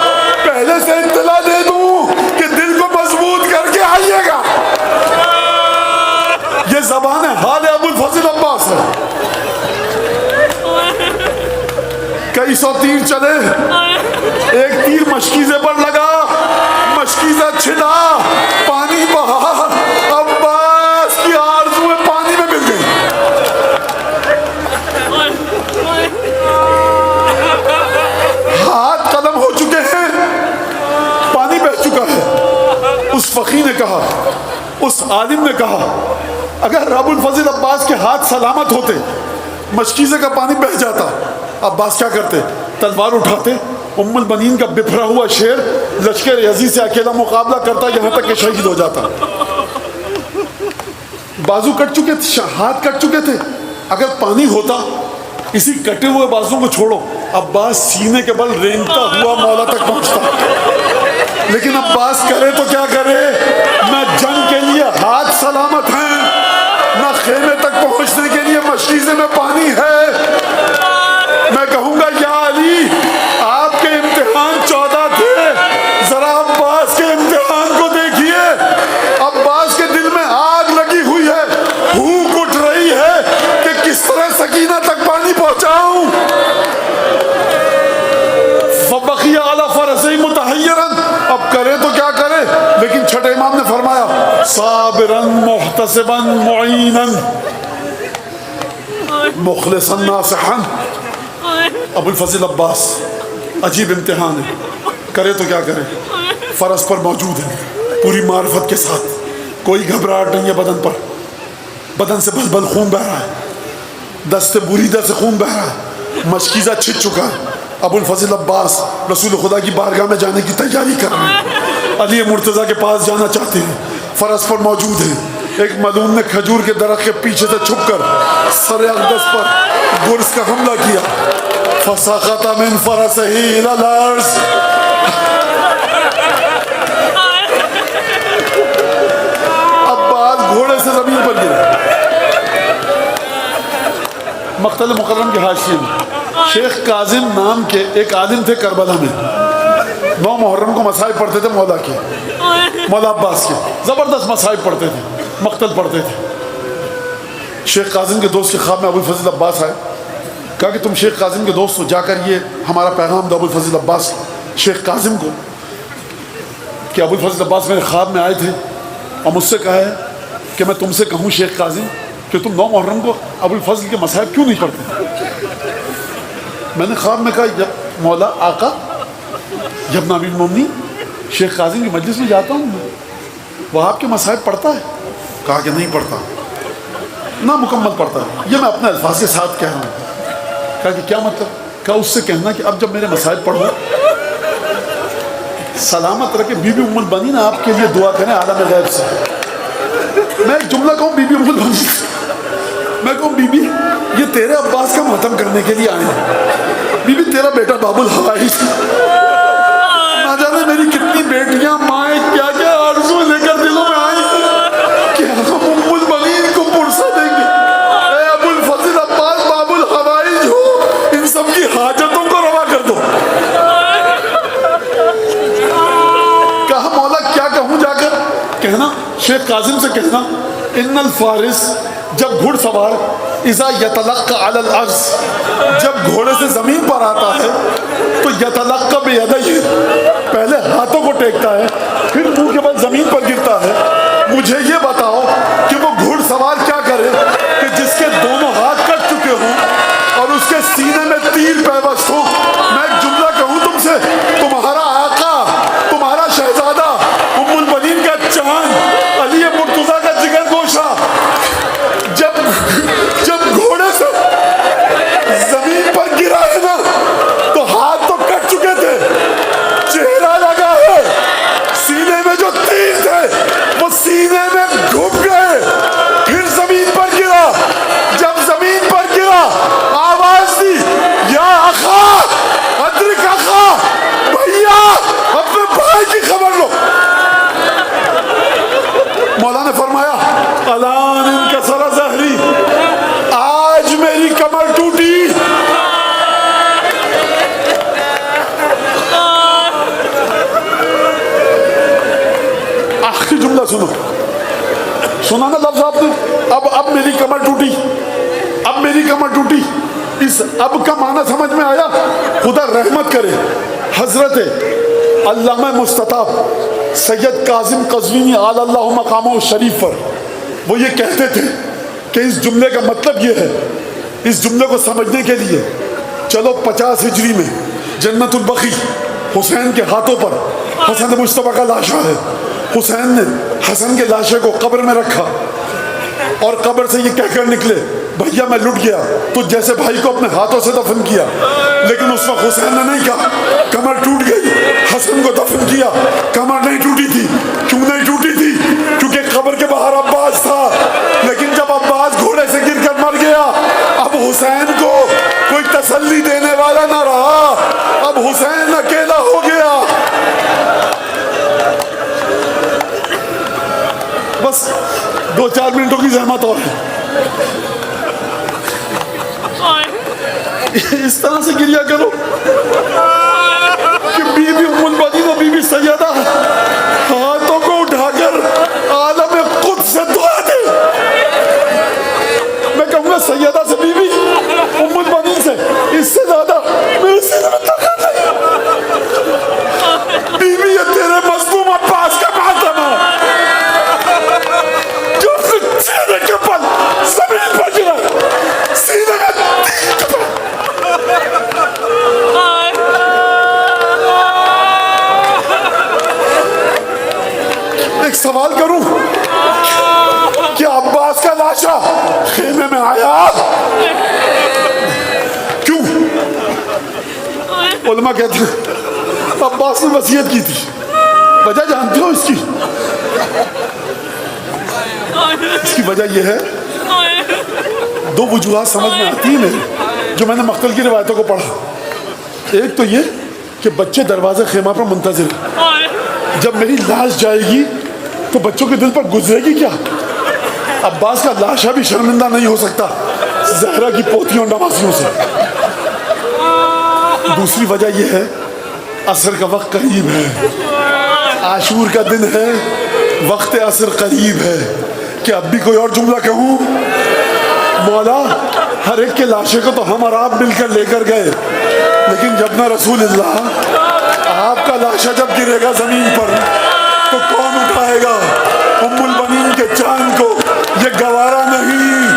پہلے سے اطلاع دے دوں کہ دل کو مضبوط کر کے آئیے گا۔ یہ زبان حال ابو الفضل عباس ہے۔ کئی سو تیر چلے، ایک تیر مشکیزے پر لگا، مشکیزہ چھنا، پانی بہا، عباس کی آرزویں پانی میں مل گئی۔ ہاتھ قلم ہو چکے ہیں، پانی بہہ چکا ہے۔ اس فقی نے کہا، اس عالم نے کہا، اگر ابو الفضل عباس کے ہاتھ سلامت ہوتے مشکیزے کا پانی بہہ جاتا، عباس کیا کرتے؟ تلوار اٹھاتے، ام البنین کا بپھرا ہوا شیر لشکر یزید سے اکیلا مقابلہ کرتا، یہاں تک کہ شہید ہو جاتا۔ بازو کٹ چکے تھے، ہاتھ کٹ چکے تھے، اگر پانی ہوتا اسی کٹے ہوئے بازو کو چھوڑو، عباس سینے کے بل رینگتا ہوا مولا تک پہنچتا۔ لیکن عباس کرے تو کیا کرے؟ نہ جنگ کے لیے ہاتھ سلامت ہیں، نہ خیمے تک پہنچنے کے لیے مشکیزے میں پانی ہے۔ میں کہوں گا یا علی، آپ کے امتحان 14 تھے، ذرا عباس کے امتحان کو دیکھیے۔ عباس کے دل میں آگ لگی ہوئی ہے، بھوک اٹھ رہی ہے کہ کس طرح سکینہ تک پانی پہنچاؤں۔ فبقی علی فرسہ متحیرا، اب کرے تو کیا کرے؟ لیکن چھٹے امام نے فرمایا صابرا محتسبا معینا مخلصا ناصحا۔ ابو الفضل عباس، عجیب امتحان ہے، کرے تو کیا کرے؟ فرس پر موجود ہے پوری معرفت کے ساتھ، کوئی گھبراہٹ نہیں ہے بدن پر، بدن سے بل بل خون بہ رہا ہے، دست بریدہ سے خون بہ رہا ہے، مشکیزہ چھٹ چکا ہے۔ ابو الفضل عباس رسول خدا کی بارگاہ میں جانے کی تیاری کر رہے ہیں، علی مرتضیٰ کے پاس جانا چاہتے ہیں، فرس پر موجود ہیں۔ ایک ملعون نے کھجور کے درخت کے پیچھے سے چھپ کر سر اقدس پر گرز کا حملہ کیا، فسقط من فرسہ الی الارض۔ عباس گھوڑے سے زمین پر گرا. مقتل مکرم کے حاشیے میں شیخ کاظم نام کے ایک عالم تھے کربلا میں. 9 محرم کو مصائب پڑھتے تھے مولا کے، مولا عباس کے. زبردست مصائب پڑھتے تھے، مقتل پڑھتے تھے. شیخ کاظم کے دوست کے خواب میں ابو الفضل عباس آئے. کہا کہ تم شیخ کاظم کے دوست ہو، جا کر یہ ہمارا پیغام دو ابو الفضل عباس شیخ کاظم کو کہ ابو الفضل عباس میرے خواب میں آئے تھے اور مجھ سے کہا ہے کہ میں تم سے کہوں شیخ کاظم کہ تم 9 محرم کو ابو الفضل کے مصائب کیوں نہیں پڑھتے. میں نے خواب میں کہا جب مولا آقا جب امیر المومنین شیخ کاظم کی مجلس میں جاتا ہوں وہ آپ کے مصائب پڑھتا ہے. کہا کہ نہیں پڑھتا، نہ مکمل پڑھتا ہے. یہ میں اپنے الفاظ کے ساتھ کہہ رہا ہوں. کہا کہ کیا مطلب؟ کہا اس سے کہنا کہ اب جب میرے مصائب پڑھو سلامت رکھے بی بی ام البنین آپ کے لیے دعا کریں عالم غیب سے. میں ایک جملہ کہوں بی بی ام البنین، میں کہوں بی بی یہ تیرے عباس کا ماتم کرنے کے لیے آئے ہیں. بی بی تیرا بیٹا باب الحوائی نہ جانے میری کتنی بیٹیاں مائیں کیا کیا آرزو لے کر دلوں میں آئی کہ ہم ام البنین کو پرسا دیں گے. اے ابو الفضل عباس باب الحوائی جو ان سب کی حاجتوں کو روا کر دو. کہا مولا کیا کہوں جا کر؟ کہنا شیخ کاظم سے کہنا ان الفارس جب گھڑ سوار اذا یتلقى علی الارض جب گھوڑے سے زمین پر آتا ہے تو یتلقى بیدیہ پہلے ہاتھوں کو ٹیکتا ہے پھر منہ کے بعد زمین پر گرتا ہے. مجھے یہ بتاؤ کہ وہ گھڑ سوار کیا کرے کہ جس کے دونوں ہاتھ کٹ چکے ہوں اور اس کے سینے میں تیر پیوست ہو. میں ایک جملہ کہوں تم سے، تمہارا آقا تمہارا شہزادہ ام البنین کا چاند علی مرتضیٰ کا جگر گوشہ جب گھوڑے سے زمین پر گرا ہے نا تو ہاتھ تو کٹ چکے تھے، چہرہ لگا ہے، سینے میں جو تیر تھے وہ سینے میں گھپ گئے. پھر زمین پر گرا، جب زمین پر گرا آواز دی یا اخا ادرک اخا، بھیا اپنے بھائی کی خبر لو. مولا نے فرمایا الان انکسر ظہری، آج میری کمر ٹوٹی. آخری جملہ سنو، سنا نا لفظ آپ نے، اب میری کمر ٹوٹی، اب میری کمر ٹوٹی. اس اب کا معنی سمجھ میں آیا؟ خدا رحمت کرے حضرت علامہ مستطاب سید کاظم قزوینی اعلی اللہ مقامہ شریف پر. وہ یہ کہتے تھے کہ اس جملے کا مطلب یہ ہے، اس جملے کو سمجھنے کے لیے چلو 50 ہجری میں جنت البقیع حسین کے ہاتھوں پر حسن مصطفیٰ کا لاشا ہے. حسین نے حسن کے لاشے کو قبر میں رکھا اور قبر سے یہ کہہ کر نکلے بھیا میں لٹ گیا، تو جیسے بھائی کو اپنے ہاتھوں سے دفن کیا. لیکن اس وقت حسین نے نہیں کہا کمر ٹوٹ گئی، حسن کو دفن کیا. کمر نہیں ٹوٹی تھی. کیوں نہیں ٹوٹی تھی؟ کیونکہ قبر کے باہر عباس تھا. لیکن جب عباس گھوڑے سے گر کر مر گیا اب حسین کو کوئی تسلی دینے والا نہ رہا، اب حسین اکیلا ہو گیا. بس 2-4 منٹوں کی زحمت اور ہے. اس طرح سے گریا کرو کہ بی بی ام البنین اور بی بی سیدہ ہاتھوں کو اٹھا کر عالم قدس سے دعا دے. میں کہوں گا سیدہ سے بی بی ام البنین سے اس سے زیادہ میرے سینے میں طاقت نہیں. بی بی یہ تیرے مظلوم عباس کا ماتم ہے جو اپنے چہرے کے پل زمین پر گرا، سینے میں تیر کا. ایک سوال کروں، کیا عباس کا لاشا خیمے میں آیا؟ کیوں؟ علماء کہتے ہیں عباس نے وصیت کی تھی. وجہ جانتے ہو اس کی؟ اس کی وجہ یہ ہے، 2 وجوہات سمجھ میں آتی ہیں جو میں نے مقتل کی روایتوں کو پڑھا. ایک تو یہ کہ بچے دروازے خیمہ پر منتظر ہیں، جب میری لاش جائے گی تو بچوں کے دل پر گزرے گی کیا عباس کا لاشا بھی شرمندہ نہیں ہو سکتا زہرا کی پوتیوں نوازیوں سے۔ دوسری وجہ یہ ہے عصر کا وقت قریب ہے، عاشور کا دن ہے، وقت عصر قریب ہے۔ کہ اب بھی کوئی اور جملہ کہوں؟ مولا ہر ایک کے لاشے کو تو ہم اور آپ مل کر لے کر گئے، لیکن جب نہ رسول اللہ آپ کا لاشا جب گرے گا زمین پر تو کون اٹھائے گا؟ ام البنین کے چاند کو یہ گوارا نہیں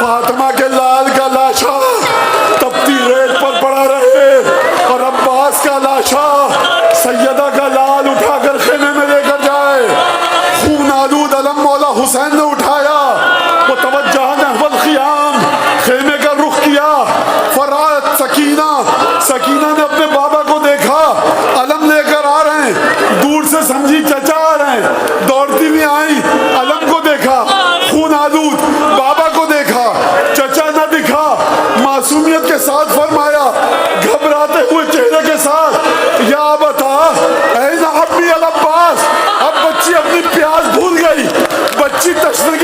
فاطمہ کے لال کا لاشا تپتی ریت پر پڑا رہے، اور عباس کا لاشا سیدہ کا لال اٹھا کر خیمے میں لے کر جائے۔ خون آلود علم مولا حسین نے اٹھایا، وہ توجہ نحو الخیام، خیمے کا رخ کیا۔ فرات سکینہ نے اپنے بابا کو دیکھا، علم لے کر آ رہے ہیں، دور سے سمجھی چچا آ رہے ہیں، دوڑتی ہوئی آئی، علم کو دیکھا، خون آلود بابا کو دیکھا، چچا نہ دکھا، معصومیت کے ساتھ فرمایا گھبراتے ہوئے چہرے کے ساتھ، یا بتا اے عبی العباس۔ اب بچی اپنی پیاس بھول گئی، بچی تشنگی